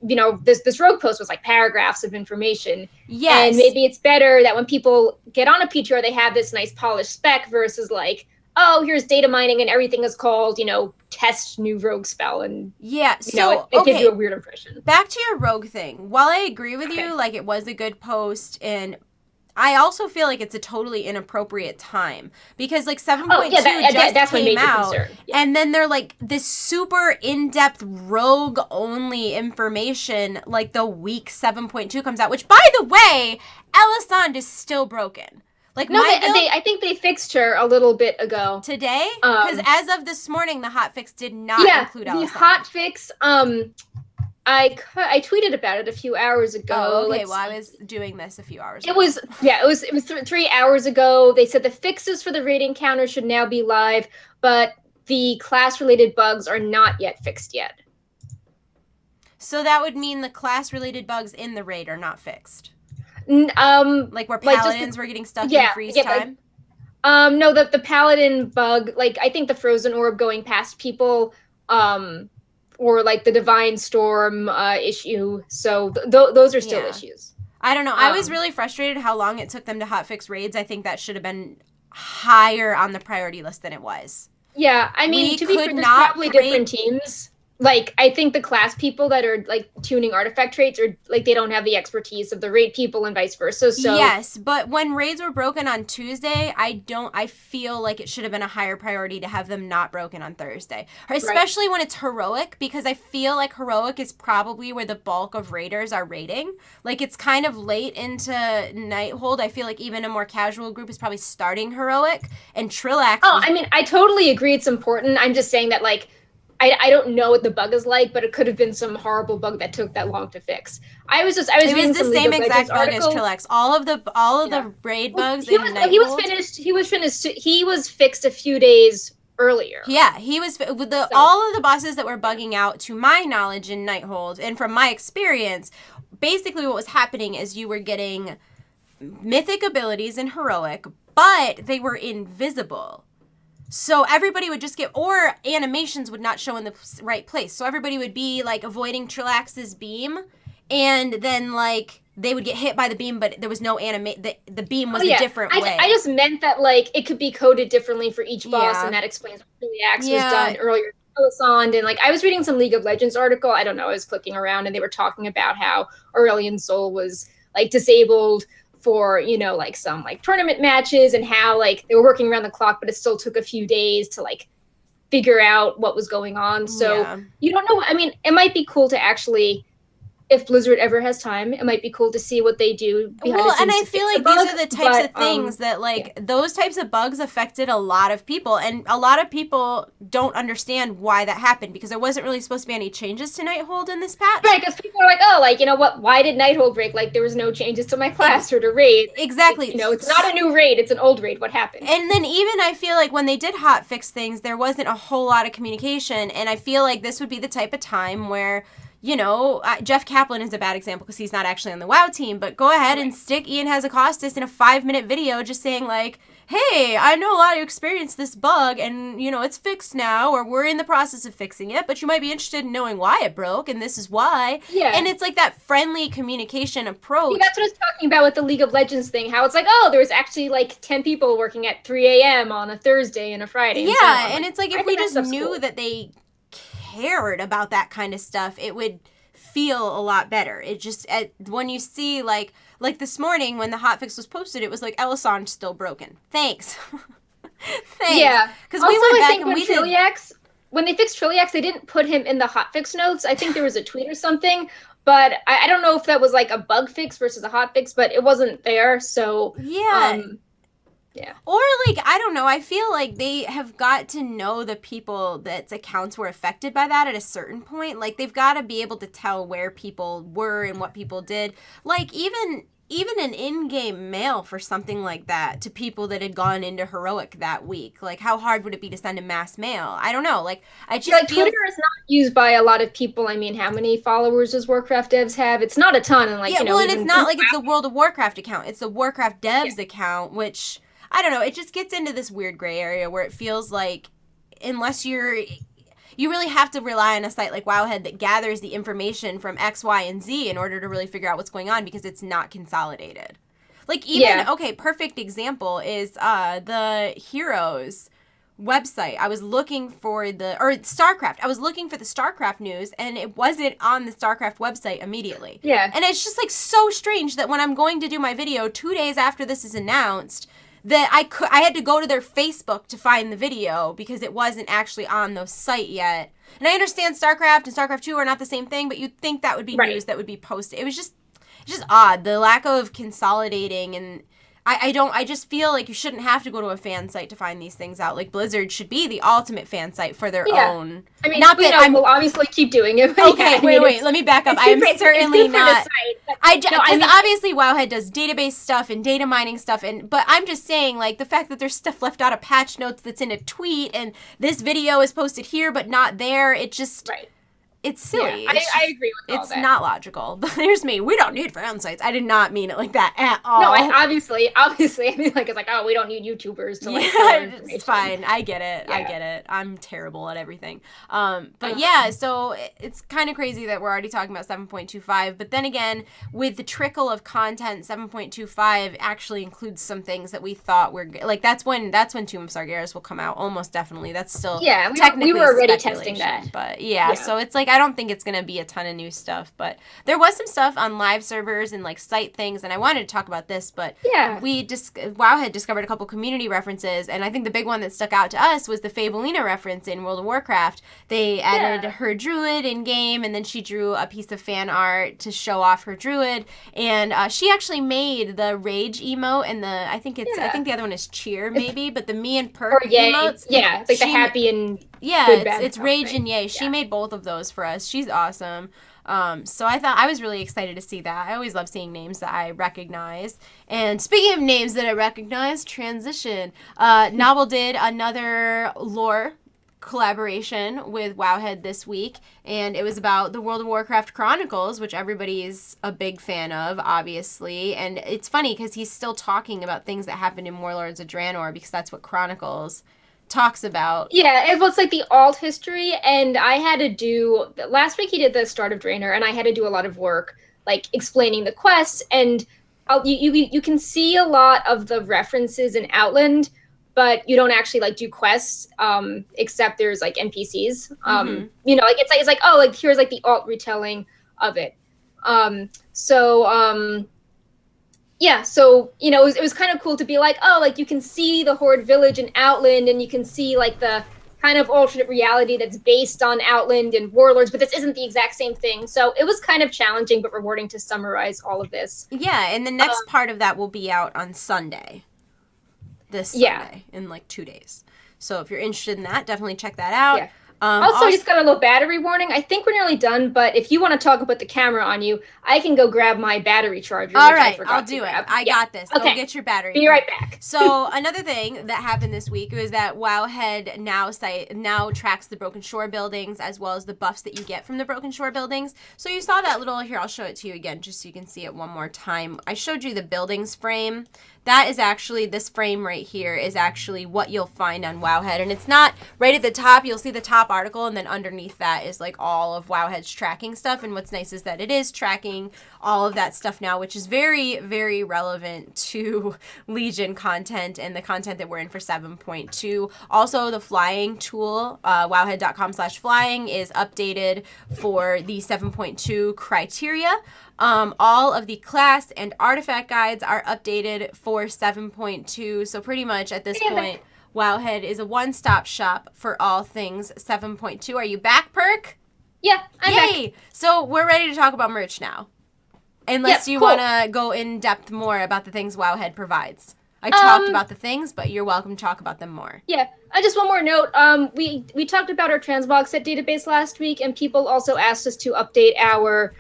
this rogue post was like paragraphs of information. Yes. And maybe it's better that when people get on a PTR, they have this nice polished spec versus like, oh, here's data mining and everything is called, test new rogue spell. And, so it gives you a weird impression. Back to your rogue thing. While I agree with you, like, it was a good post, and I also feel like it's a totally inappropriate time because, like, 7.2 just came out, and then they're like this super in-depth rogue-only information like the week 7.2 comes out. Which, by the way, Elisande is still broken. Like, no, I think they fixed her a little bit ago today, because as of this morning, the hotfix did not include Elisande. The hotfix. I tweeted about it a few hours ago. Oh, okay. Well, I was doing this a few hours ago. It was 3 hours ago. They said the fixes for the raid encounter should now be live, but the class-related bugs are not yet fixed yet. So that would mean the class-related bugs in the raid are not fixed? Like where paladins were getting stuck in freeze time? No, the paladin bug, like, I think the frozen orb going past people, or like the divine storm issue. So those are still issues. I don't know. I was really frustrated how long it took them to hotfix raids. I think that should have been higher on the priority list than it was. Yeah, I mean, to be fair, there's probably different teams. Like, I think the class people that are, like, tuning artifact traits are, like, they don't have the expertise of the raid people and vice versa, so... Yes, but when raids were broken on Tuesday, I feel like it should have been a higher priority to have them not broken on Thursday. Especially when it's heroic, because I feel like heroic is probably where the bulk of raiders are raiding. Like, it's kind of late into Nighthold. I feel like even a more casual group is probably starting heroic, and Trillax... I mean, I totally agree it's important. I'm just saying that, like... I don't know what the bug is like, but it could have been some horrible bug that took that long to fix. I was reading some League of Legends exact bug article. as Trillax. All of the raid bugs he was fixed a few days earlier. Yeah, he was with all of the bosses that were bugging out, to my knowledge, in Nighthold, and from my experience, basically what was happening is you were getting mythic abilities in heroic, but they were invisible. So everybody would just get, or animations would not show in the right place. So everybody would be, like, avoiding Trillax's beam, and then, like, they would get hit by the beam, but there was no the beam was a different way. I just meant that, like, it could be coded differently for each boss, and that explains what Trillax was done earlier. And, like, I was reading some League of Legends article, I don't know, I was clicking around, and they were talking about how Aurelion Sol was, like, disabled for, like, some, like, tournament matches, and how, like, they were working around the clock, but it still took a few days to, like, figure out what was going on. So you don't know. I mean, it might be cool to actually if Blizzard ever has time, it might be cool to see what they do behind the Well, and scenes I to feel fix the like these bug. are the types But of things that, yeah. like, those types of bugs affected a lot of people. And a lot of people don't understand why that happened, because there wasn't really supposed to be any changes to Nighthold in this patch. Right, because people are like, oh, like, you know what? Why did Nighthold break? Like, there was no changes to my class or to raid. Exactly. You know, it's not a new raid; it's an old raid. What happened? And then even I feel like when they did hot fix things, there wasn't a whole lot of communication. And I feel like this would be the type of time where, you know, Jeff Kaplan is a bad example because he's not actually on the WoW team, but go ahead and stick Ian Hazacostas in a 5-minute video just saying, like, hey, I know a lot of you experienced this bug and, you know, it's fixed now, or we're in the process of fixing it, but you might be interested in knowing why it broke, and this is why. Yeah. And it's like that friendly communication approach. See, that's what I was talking about with the League of Legends thing, how it's like, oh, there's actually like 10 people working at 3 a.m. on a Thursday and a Friday. Yeah, and, so on. And it's like, if we just knew that they cared about that kind of stuff, it would feel a lot better. It just, when you see, like this morning when the hotfix was posted, it was like, Elisand's still broken. Thanks. Thanks. Yeah. Because we went back and we did... When they fixed Trilliax, they didn't put him in the hotfix notes. I think there was a tweet or something, but I don't know if that was like a bug fix versus a hotfix, but it wasn't there, so... Yeah. Yeah. Or, like, I don't know, I feel like they have got to know the people that's accounts were affected by that at a certain point. Like, they've got to be able to tell where people were and what people did. Like, even an in-game mail for something like that to people that had gone into Heroic that week. Like, how hard would it be to send a mass mail? I don't know. Like, I just feel... Twitter is not used by a lot of people. I mean, how many followers does Warcraft devs have? It's not a ton. And, like, yeah, you know, well, and it's not like it's the World of Warcraft account. It's the Warcraft devs account, which... I don't know, it just gets into this weird gray area where it feels like unless you really have to rely on a site like Wowhead that gathers the information from X, Y, and Z in order to really figure out what's going on because it's not consolidated. Like even, okay, perfect example is the Heroes website. I was looking for StarCraft. I was looking for the StarCraft news and it wasn't on the StarCraft website immediately. Yeah. And it's just like so strange that when I'm going to do my video 2 days after this is announced, that I had to go to their Facebook to find the video because it wasn't actually on the site yet. And I understand StarCraft and StarCraft 2 are not the same thing, but you'd think that would be news that would be posted. It was just odd, the lack of consolidating, and I just feel like you shouldn't have to go to a fan site to find these things out. Like Blizzard should be the ultimate fan site for their own. I mean, not that we'll obviously keep doing it. Okay, wait, let me back up. I'm certainly not. Because obviously Wowhead does database stuff and data mining stuff, but I'm just saying, like, the fact that there's stuff left out of patch notes that's in a tweet, and this video is posted here but not there. It just. Right. It's silly. Yeah, I agree with all that. It's not logical. But there's me. We don't need fan sites. I did not mean it like that at all. No, obviously, I mean, like, it's like, oh, we don't need YouTubers to, like, it's fine. I get it. Yeah. I get it. I'm terrible at everything. But yeah, so it's kind of crazy that we're already talking about 7.25. But then again, with the trickle of content, 7.25 actually includes some things that we thought were like, that's when Tomb of Sargeras will come out. Almost definitely. That's still technically we were already testing that. But yeah, so it's like, I don't think it's going to be a ton of new stuff, but there was some stuff on live servers and like site things, and I wanted to talk about this, but Wowhead discovered a couple community references, and I think the big one that stuck out to us was the Fabelina reference in World of Warcraft. They added her druid in game, and then she drew a piece of fan art to show off her druid, and she actually made the rage emote, and I think the other one is cheer maybe, but the me and perk emotes. Yeah, it's like the happy and it's rage and yay. She made both of those for us. She's awesome. So I was really excited to see that. I always love seeing names that I recognize. And speaking of names that I recognize, transition. Novel did another lore collaboration with Wowhead this week, and it was about the World of Warcraft Chronicles, which everybody's a big fan of, obviously. And it's funny because he's still talking about things that happened in Warlords of Draenor because that's what Chronicles talks about. Yeah, it was like the alt history, and I had to do last week he did the start of Draenor, and I had to do a lot of work like explaining the quests, and you can see a lot of the references in Outland, but you don't actually like do quests except there's like NPCs. You know, like it's like oh, like here's like the alt retelling of it. Yeah, so, you know, it was kind of cool to be like, oh, like, you can see the Horde village in Outland, and you can see, like, the kind of alternate reality that's based on Outland and Warlords, but this isn't the exact same thing. So it was kind of challenging but rewarding to summarize all of this. Yeah, and the next part of that will be out on Sunday. This Sunday, in like 2 days. So if you're interested in that, definitely check that out. Yeah. Also, I just got a little battery warning. I think we're nearly done, but if you want to talk about the camera on you, I can go grab my battery charger. All right, I'll do it. I got this. Okay. Go get your battery. Be right back. So another thing that happened this week was that Wowhead now tracks the Broken Shore buildings as well as the buffs that you get from the Broken Shore buildings. So you saw that little, here, I'll show it to you again just so you can see it one more time. I showed you the buildings frame. That is actually, this frame right here is actually what you'll find on Wowhead. And it's not right at the top. You'll see the top article, and then underneath that is like all of Wowhead's tracking stuff. And what's nice is that it is tracking all of that stuff now, which is very, very relevant to Legion content and the content that we're in for 7.2. Also, the flying tool, wowhead.com/flying, is updated for the 7.2 criteria. All of the class and artifact guides are updated for 7.2. So pretty much at this point, Wowhead is a one-stop shop for all things 7.2. Are you back, Perk? Yeah, I'm back. So we're ready to talk about merch now. Unless you want to go in depth more about the things Wowhead provides. I talked about the things, but you're welcome to talk about them more. Yeah. Just one more note. We talked about our transmog set database last week, and people also asked us to update our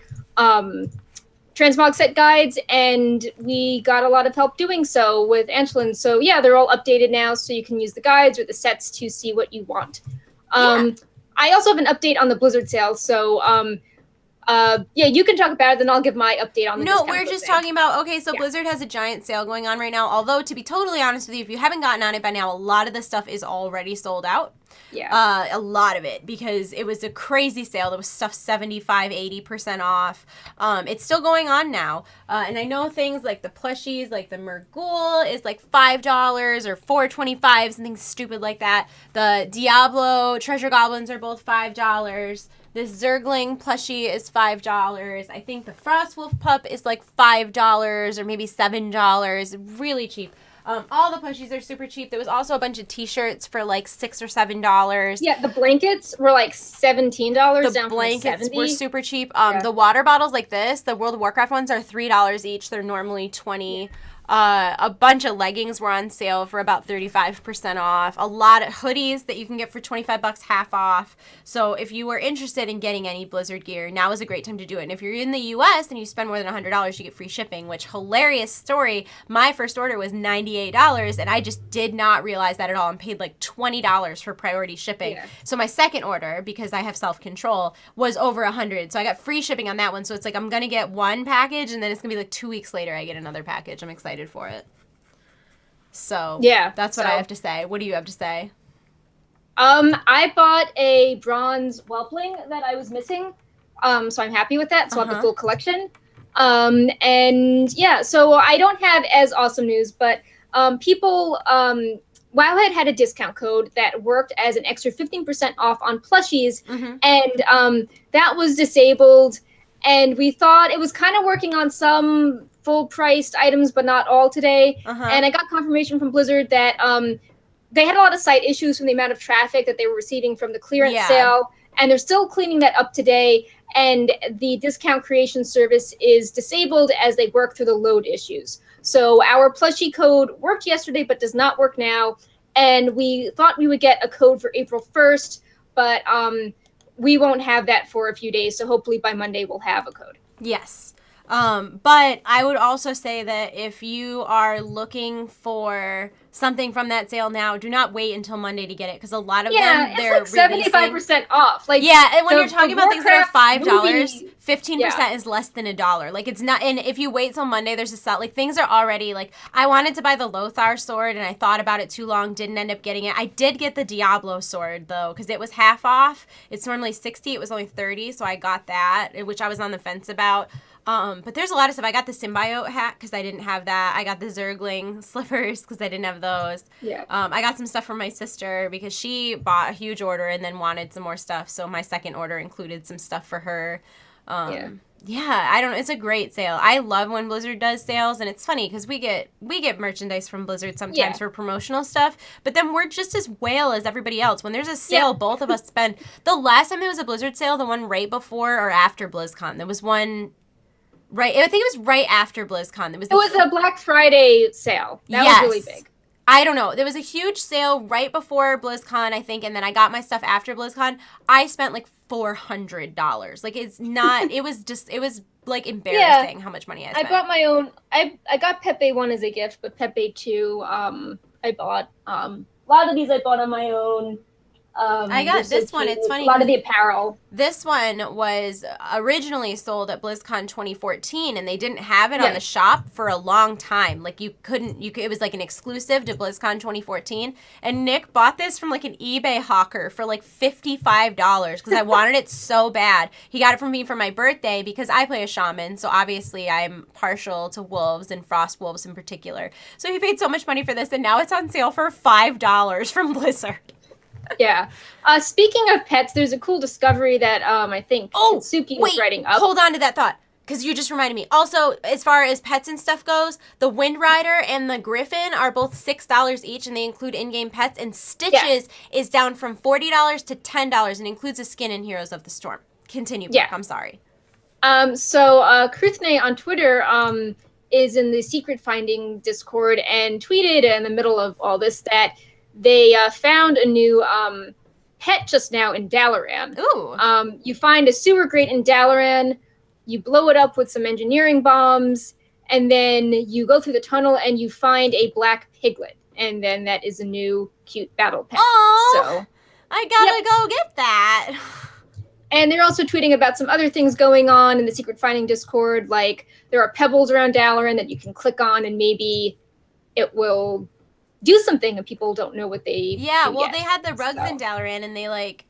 transmog set guides, and we got a lot of help doing so with Angelin. So yeah, they're all updated now, so you can use the guides or the sets to see what you want. I also have an update on the Blizzard sale, so you can talk about it, then I'll give my update on the discount we're just talking about, Blizzard has a giant sale going on right now, although to be totally honest with you, if you haven't gotten on it by now, a lot of the stuff is already sold out. Yeah. A lot of it, because it was a crazy sale. There was stuff 75-80% off. It's still going on now. And I know things like the plushies, like the Mergul is like $5 or $4.25, something stupid like that. The Diablo Treasure Goblins are both $5. This Zergling plushie is $5. I think the Frostwolf pup is like $5 or maybe $7. Really cheap. All the plushies are super cheap. There was also a bunch of t-shirts for like $6 or $7. Yeah, the blankets were like $17. The blankets were super cheap. The water bottles like this, the World of Warcraft ones, are $3 each. They're normally $20. Yeah. A bunch of leggings were on sale for about 35% off. A lot of hoodies that you can get for $25 half off. So if you were interested in getting any Blizzard gear, now is a great time to do it. And if you're in the US and you spend more than $100, you get free shipping, which, hilarious story, my first order was $98 and I just did not realize that at all and paid like $20 for priority shipping. Yeah. So my second order, because I have self-control, was over $100. So I got free shipping on that one. So it's like I'm going to get one package and then it's going to be like 2 weeks later I get another package. I'm excited for it. So yeah, that's what I have to say. What do you have to say? I bought a bronze whelpling that I was missing, so I'm happy with that. So I have the full collection. And yeah, so I don't have as awesome news, but Wowhead had a discount code that worked as an extra 15% off on plushies, and that was disabled. And we thought it was kind of working on some full-priced items, but not all today. And I got confirmation from Blizzard that they had a lot of site issues from the amount of traffic that they were receiving from the clearance sale, and they're still cleaning that up today. And the discount creation service is disabled as they work through the load issues. So our plushie code worked yesterday, but does not work now. And we thought we would get a code for April 1st, but we won't have that for a few days. So hopefully by Monday we'll have a code. Yes. But I would also say that if you are looking for something from that sale now, do not wait until Monday to get it, because a lot of them, they're it's like 75% off. Like, yeah, and when you're talking about things that are $5, 15% is less than $1. Like, it's not, and if you wait till Monday, there's a sale. Like, things are already, like, I wanted to buy the Lothar sword, and I thought about it too long, didn't end up getting it. I did get the Diablo sword, though, because it was half off. It's normally $60, it was only $30, so I got that, which I was on the fence about. But there's a lot of stuff. I got the symbiote hat because I didn't have that. I got the Zergling slippers because I didn't have those. Yeah. I got some stuff from my sister because she bought a huge order and then wanted some more stuff. So my second order included some stuff for her. Yeah. Yeah, I don't know. It's a great sale. I love when Blizzard does sales, and it's funny because we get merchandise from Blizzard sometimes for promotional stuff, but then we're just as whale as everybody else. When there's a sale, both of us spend. The last time there was a Blizzard sale, the one right before or after BlizzCon, there was one. Right, I think it was right after BlizzCon. It was a Black Friday sale. That was really big. I don't know. There was a huge sale right before BlizzCon, I think, and then I got my stuff after BlizzCon. I spent like $400. Like, it's not. It was like embarrassing how much money I spent. I bought my own. I got Pepe 1 as a gift, but Pepe 2, I bought. A lot of these I bought on my own. I got this one. It's funny. A lot of the apparel. This one was originally sold at BlizzCon 2014, and they didn't have it on the shop for a long time. Like, you couldn't. It was like an exclusive to BlizzCon 2014. And Nick bought this from like an eBay hawker for like $55 because I wanted it so bad. He got it from me for my birthday because I play a shaman, so obviously I'm partial to wolves and frost wolves in particular. So he paid so much money for this, and now it's on sale for $5 from Blizzard. Yeah. Speaking of pets, there's a cool discovery that I think Suki was writing up. Hold on to that thought, because you just reminded me. Also, as far as pets and stuff goes, the Wind Rider and the Griffin are both $6 each, and they include in-game pets. And Stitches is down from $40 to $10 and includes a skin in Heroes of the Storm. Continue, Brooke. I'm sorry. So Kruthne on Twitter is in the secret finding Discord and tweeted in the middle of all this that they found a new pet just now in Dalaran. Ooh. You find a sewer grate in Dalaran, you blow it up with some engineering bombs, and then you go through the tunnel and you find a black piglet. And then that is a new cute battle pet. Oh, so I gotta go get that. And they're also tweeting about some other things going on in the secret finding Discord, like there are pebbles around Dalaran that you can click on and maybe it will do something and people don't know what they do yet. They had the rugs in Dalaran and they like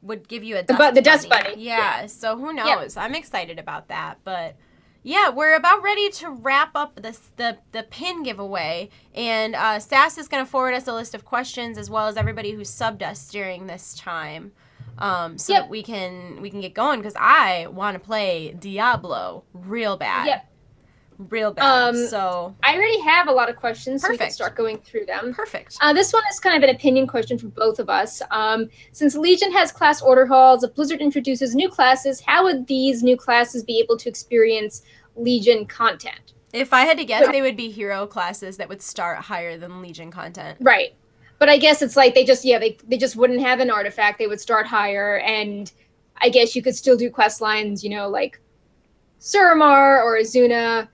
would give you a dust bunny. The dust bunny. Yeah, so who knows? I'm excited about that. But yeah, we're about ready to wrap up the pin giveaway, and Sass is going to forward us a list of questions as well as everybody who subbed us during this time, so that we can get going, because I want to play Diablo real bad. Real bad. So I already have a lot of questions, so we can start going through them. Perfect. This one is kind of an opinion question for both of us. Since Legion has class order halls, if Blizzard introduces new classes, how would these new classes be able to experience Legion content? If I had to guess, they would be hero classes that would start higher than Legion content. Right. But I guess it's like they just wouldn't have an artifact. They would start higher, and I guess you could still do quest lines, like Suramar or Azuna.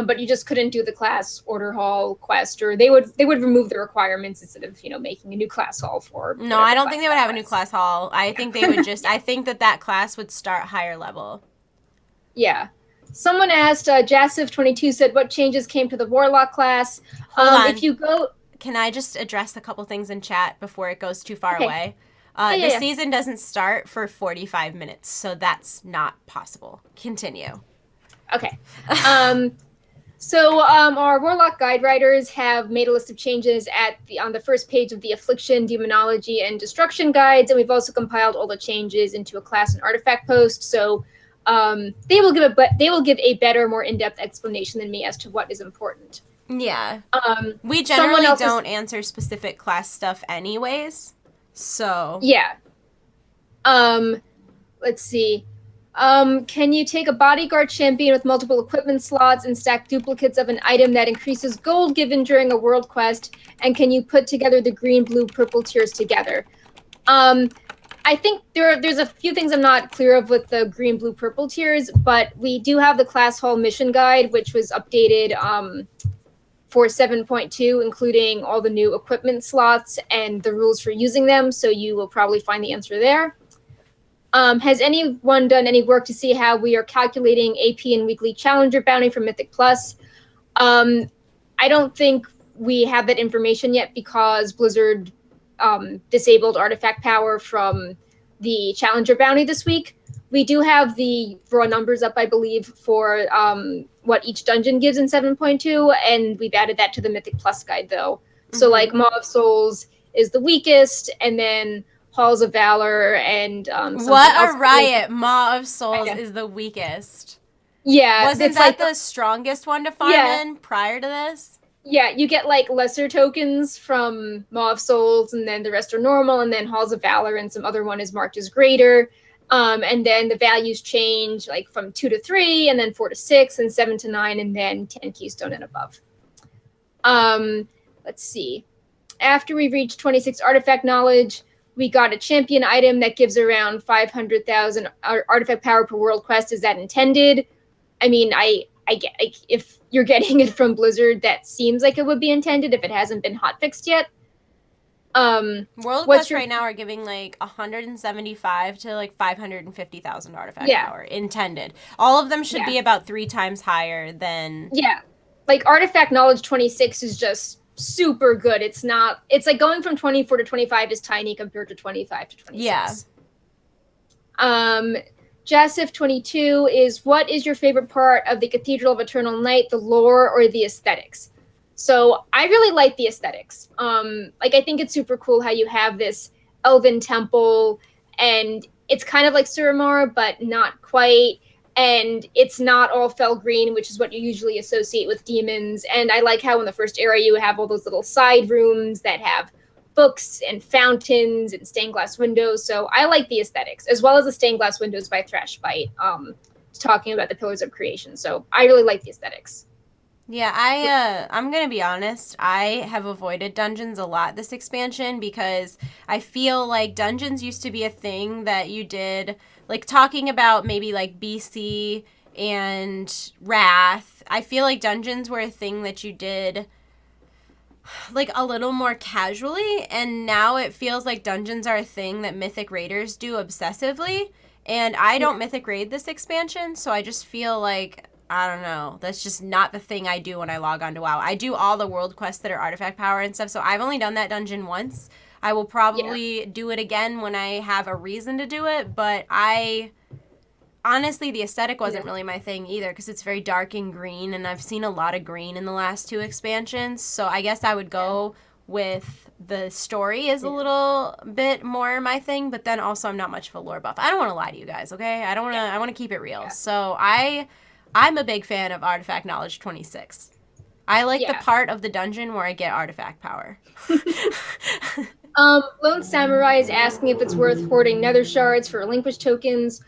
But you just couldn't do the class order hall quest, or they would remove the requirements instead of making a new class hall for. No, I don't think they would have a new class hall. I think they would just. I think that class would start higher level. Yeah. Someone asked, Jassiv22 said, what changes came to the Warlock class? Hold on. If you go. Can I just address a couple things in chat before it goes too far away? This season doesn't start for 45 minutes, so that's not possible. Continue. Okay. So our Warlock guide writers have made a list of changes on the first page of the Affliction, Demonology, and Destruction guides, and we've also compiled all the changes into a class and artifact post. So they will give a better, more in-depth explanation than me as to what is important. Yeah. We generally don't answer specific class stuff anyways. So yeah. Let's see. Can you take a bodyguard champion with multiple equipment slots and stack duplicates of an item that increases gold given during a world quest? And can you put together the green, blue, purple tiers together? I think there's a few things I'm not clear of with the green, blue, purple tiers, but we do have the class hall mission guide, which was updated for 7.2, including all the new equipment slots and the rules for using them. So you will probably find the answer there. Has anyone done any work to see how we are calculating AP and weekly challenger bounty for Mythic Plus? I don't think we have that information yet because Blizzard disabled artifact power from the challenger bounty this week. We do have the raw numbers up, I believe, for what each dungeon gives in 7.2, and we've added that to the Mythic Plus guide, though. Mm-hmm. So, like, Maw of Souls is the weakest, and then Halls of Valor and something What else. a riot! Maw of I Souls know. is the weakest. Yeah, Wasn't it's that like the strongest one to farm yeah, in prior to this? yeah. You get like lesser tokens from Maw of Souls, and then the rest are normal, and then Halls of Valor and some other one is marked as greater. And then the values change like from 2 to 3, and then 4 to 6, and 7 to 9, and then 10 keystone and above. Let's see. After we reach 26 artifact knowledge, we got a champion item that gives around 500,000 artifact power per world quest. Is that intended? I mean, I get if you're getting it from Blizzard, that seems like it would be intended if it hasn't been hotfixed yet. World What's quests your right now are giving like 175 to like 550,000 artifact yeah power intended. All of them should yeah be about 3 times higher than. yeah like artifact knowledge 26 is just super good. It's not. It's like going from 24 to 25 is tiny compared to 25 to Yeah. 26. Um, Jasif 22 is what is your favorite part of the Cathedral of Eternal Night, the lore or the aesthetics? So I really like the aesthetics. Like I think it's super cool how you have this elven temple and it's kind of like Suramar, but not quite. And it's not all fell green, which is what you usually associate with demons. And I like how in the first era you have all those little side rooms that have books and fountains and stained glass windows. So I like the aesthetics, as well as the stained glass windows by Thrashbite, talking about the pillars of creation. So I really like the aesthetics. Yeah, I'm gonna be honest. I have avoided dungeons a lot this expansion because I feel like dungeons used to be a thing that you did, like talking about maybe like BC and Wrath. I feel like dungeons were a thing that you did like a little more casually, and now it feels like dungeons are a thing that Mythic Raiders do obsessively. And I don't Mythic Raid this expansion, so I just feel like I don't know. That's just not the thing I do when I log on to WoW. I do all the world quests that are artifact power and stuff, so I've only done that dungeon once. I will probably do it again when I have a reason to do it, but I honestly, the aesthetic wasn't really my thing either because it's very dark and green, and I've seen a lot of green in the last 2 expansions. So I guess I would go with the story is a little bit more my thing, but then also I'm not much of a lore buff. I don't want to lie to you guys, okay? I don't want to. I want to keep it real. So I'm a big fan of Artifact Knowledge 26. I like the part of the dungeon where I get artifact power. Lone Samurai is asking if it's worth hoarding nether shards for relinquished tokens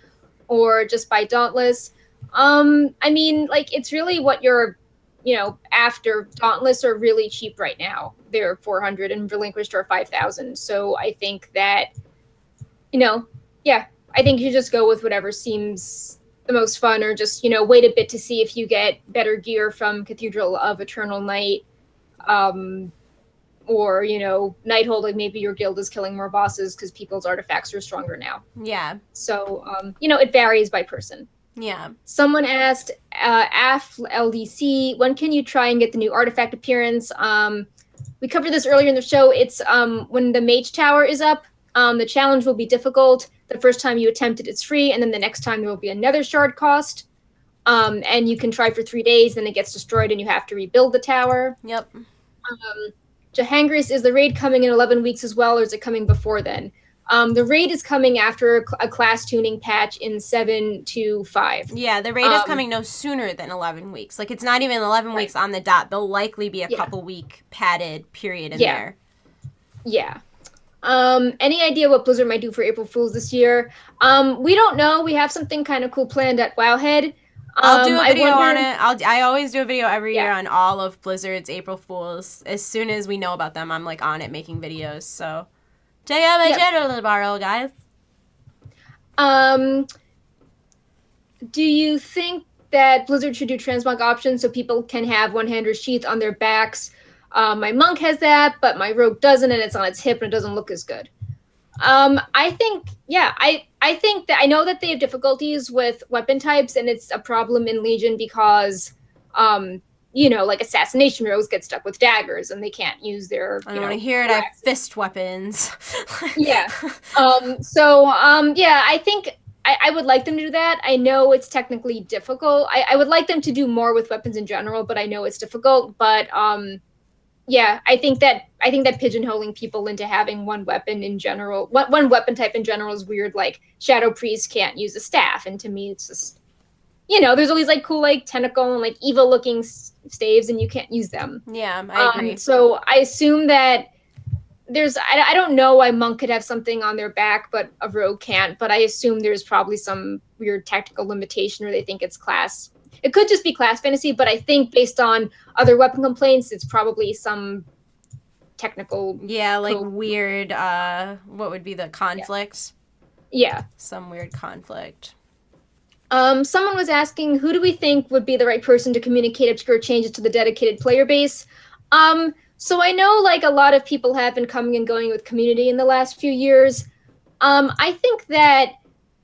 or just buy Dauntless. I mean, like, it's really what you're, after. Dauntless are really cheap right now. They're 400 and relinquished are 5,000. So I think that, I think you just go with whatever seems the most fun, or just, wait a bit to see if you get better gear from Cathedral of Eternal Night. Or, Nighthold, like maybe your guild is killing more bosses because people's artifacts are stronger now. Yeah. So, it varies by person. Yeah. Someone asked, AF LDC, when can you try and get the new artifact appearance? We covered this earlier in the show. It's when the Mage Tower is up. The challenge will be difficult. The first time you attempt it, it's free, and then the next time there will be another shard cost. And you can try for 3 days, then it gets destroyed and you have to rebuild the tower. Yep. Jahangris, is the raid coming in 11 weeks as well, or is it coming before then? The raid is coming after a class tuning patch in 7 to 5. Yeah, the raid is coming no sooner than 11 weeks. Like, it's not even 11 weeks on the dot. There'll likely be a couple week padded period in there. Yeah. Any idea what Blizzard might do for April Fools this year? We don't know. We have something kind of cool planned at Wowhead. I'll do a video on it. I always do a video every year on all of Blizzard's April Fools. As soon as we know about them, I'm like on it making videos. So check out my channel tomorrow, guys. Do you think that Blizzard should do transmog options so people can have one-hander sheath on their backs? My monk has that, but my rogue doesn't, and it's on its hip and it doesn't look as good. I think, I think that I know that they have difficulties with weapon types, and it's a problem in Legion because, like assassination rogues get stuck with daggers and they can't use their. I don't want to hear it. I have fist weapons. I think I would like them to do that. I know it's technically difficult. I would like them to do more with weapons in general, but I know it's difficult. But Yeah, I think that pigeonholing people into having one weapon in general, one weapon type in general is weird. Like Shadow Priest can't use a staff, and to me, it's just there's always like cool like tentacle and like evil looking staves, and you can't use them. Yeah, I agree. So I assume that I don't know why monk could have something on their back, but a rogue can't. But I assume there's probably some weird technical limitation, or they think it's class. It could just be class fantasy, but I think based on other weapon complaints, it's probably some technical. Yeah, like weird. What would be the conflict? Yeah. Some weird conflict. Someone was asking, who do we think would be the right person to communicate obscure changes to the dedicated player base? So I know like a lot of people have been coming and going with community in the last few years. I think that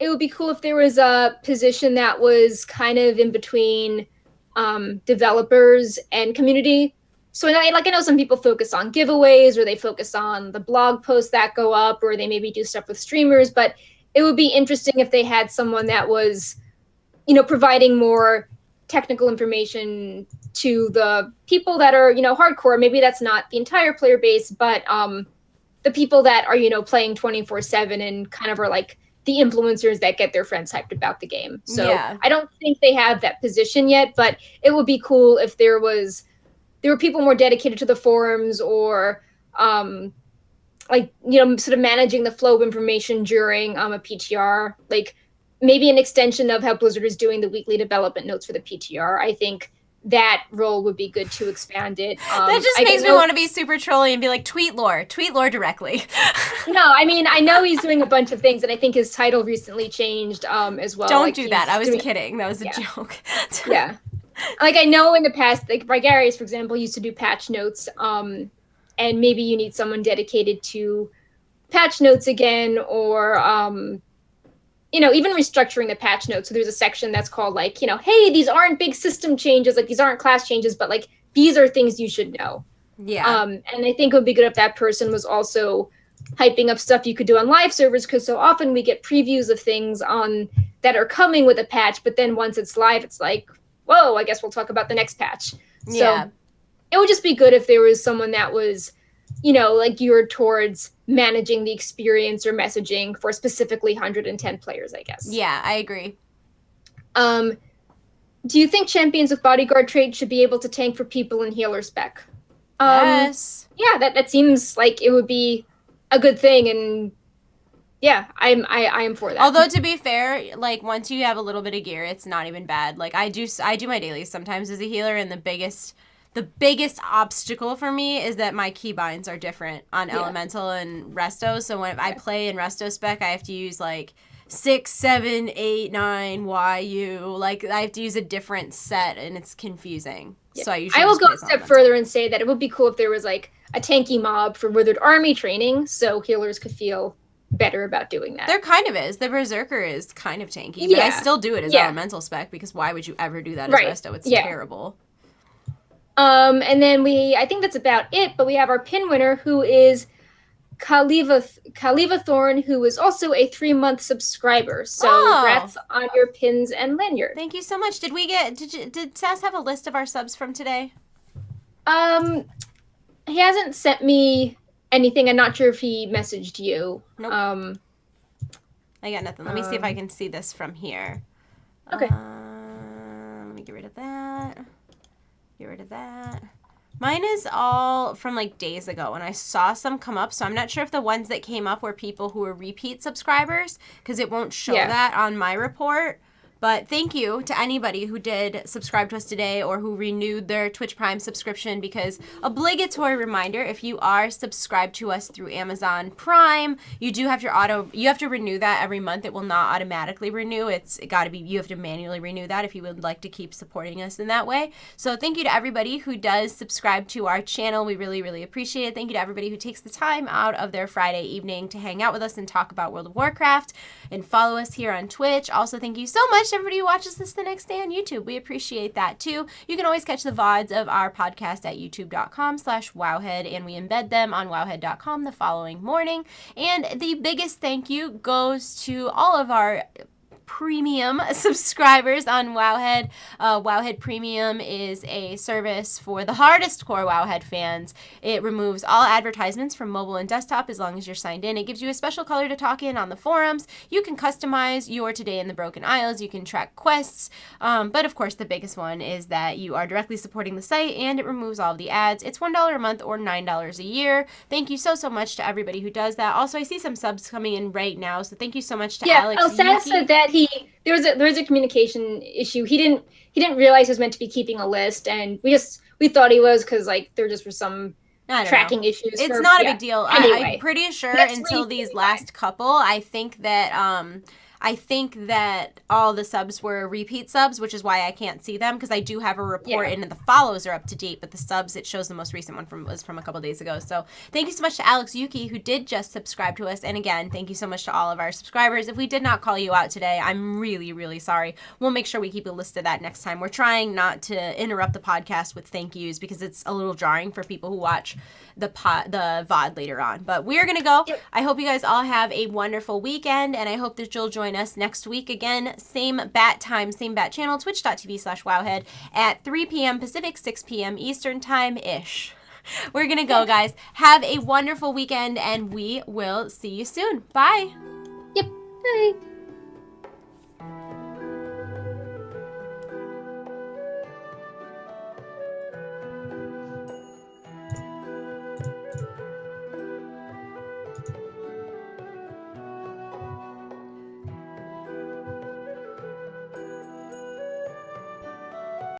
it would be cool if there was a position that was kind of in between developers and community. So I know some people focus on giveaways, or they focus on the blog posts that go up, or they maybe do stuff with streamers, but it would be interesting if they had someone that was providing more technical information to the people that are, hardcore. Maybe that's not the entire player base, but the people that are, playing 24/7 and kind of are like the influencers that get their friends hyped about the game. So yeah. I don't think they have that position yet, but it would be cool if there were people more dedicated to the forums, or sort of managing the flow of information during a PTR, like maybe an extension of how Blizzard is doing the weekly development notes for the PTR. I think that role would be good to expand it. That just makes me want to be super trolly and be like, tweet lore directly. No, I mean, I know he's doing a bunch of things, and I think his title recently changed as well. Don't do that. I was kidding. That was a joke. Yeah. Like, I know in the past, like Brigarius, for example, used to do patch notes, and maybe you need someone dedicated to patch notes again, or even restructuring the patch notes. So there's a section that's called like, hey, these aren't big system changes, like these aren't class changes, but like these are things you should know. Yeah. And I think it would be good if that person was also hyping up stuff you could do on live servers, because so often we get previews of things that are coming with a patch, but then once it's live, it's like, whoa, I guess we'll talk about the next patch. Yeah. So it would just be good if there was someone that was, like geared towards managing the experience or messaging for specifically 110 players, I guess. Yeah, I agree. Do you think champions with bodyguard trait should be able to tank for people in healer spec? Yes. Yeah, that seems like it would be a good thing, and yeah, I am for that. Although, to be fair, like once you have a little bit of gear, it's not even bad. Like I do my dailies sometimes as a healer, and the biggest obstacle for me is that my keybinds are different on Elemental and Resto. So when I play in Resto spec, I have to use like 6, 7, 8, 9, YU. Like I have to use a different set, and it's confusing. Yeah. So I will go a step further and say that it would be cool if there was like a tanky mob for Withered Army training, so healers could feel better about doing that. There kind of is. The Berserker is kind of tanky, but I still do it as Elemental spec, because why would you ever do that as Resto? It's terrible. And then I think that's about it, but we have our pin winner, who is Khaliva Thorn, who is also a 3-month subscriber. So congrats on your pins and lanyard. Thank you so much. Did Sass have a list of our subs from today? He hasn't sent me anything. I'm not sure if he messaged you. Nope. I got nothing. Let me see if I can see this from here. Okay. Let me get rid of that. Get rid of that. Mine is all from like days ago, and I saw some come up, so I'm not sure if the ones that came up were people who were repeat subscribers, because it won't show that on my report. But thank you to anybody who did subscribe to us today, or who renewed their Twitch Prime subscription, because obligatory reminder, if you are subscribed to us through Amazon Prime, you have to renew that every month. It will not automatically renew. You have to manually renew that if you would like to keep supporting us in that way. So thank you to everybody who does subscribe to our channel. We really, really appreciate it. Thank you to everybody who takes the time out of their Friday evening to hang out with us and talk about World of Warcraft and follow us here on Twitch. Also, thank you so much to everybody who watches this the next day on YouTube. We appreciate that too. You can always catch the VODs of our podcast at youtube.com/wowhead, and we embed them on wowhead.com the following morning. And the biggest thank you goes to all of our premium subscribers on Wowhead. Wowhead Premium is a service for the hardest core Wowhead fans. It removes all advertisements from mobile and desktop as long as you're signed in. It gives you a special color to talk in on the forums. You can customize your Today in the Broken Isles. You can track quests. But of course, the biggest one is that you are directly supporting the site, and it removes all of the ads. It's $1 a month or $9 a year. Thank you so much to everybody who does that. Also, I see some subs coming in right now, so thank you so much to Alex. Elsas said that there was a communication issue. He didn't realize he was meant to be keeping a list, and we thought he was because like there just were some tracking issues. It's not a big deal. Anyway, I'm pretty sure until these last couple, I think that all the subs were repeat subs, which is why I can't see them, because I do have a report and the follows are up to date, but the subs, it shows the most recent one was from a couple days ago. So thank you so much to Alex Yuki, who did just subscribe to us. And again, thank you so much to all of our subscribers. If we did not call you out today, I'm really, really sorry. We'll make sure we keep a list of that next time. We're trying not to interrupt the podcast with thank yous because it's a little jarring for people who watch the VOD later on. But we're going to go. Yep. I hope you guys all have a wonderful weekend, and I hope that you'll join us next week again, same bat time, same bat channel, twitch.tv/wowhead at 3 p.m. Pacific, 6 p.m. Eastern time-ish. We're going to go, guys. Have a wonderful weekend, and we will see you soon. Bye. Yep. Bye.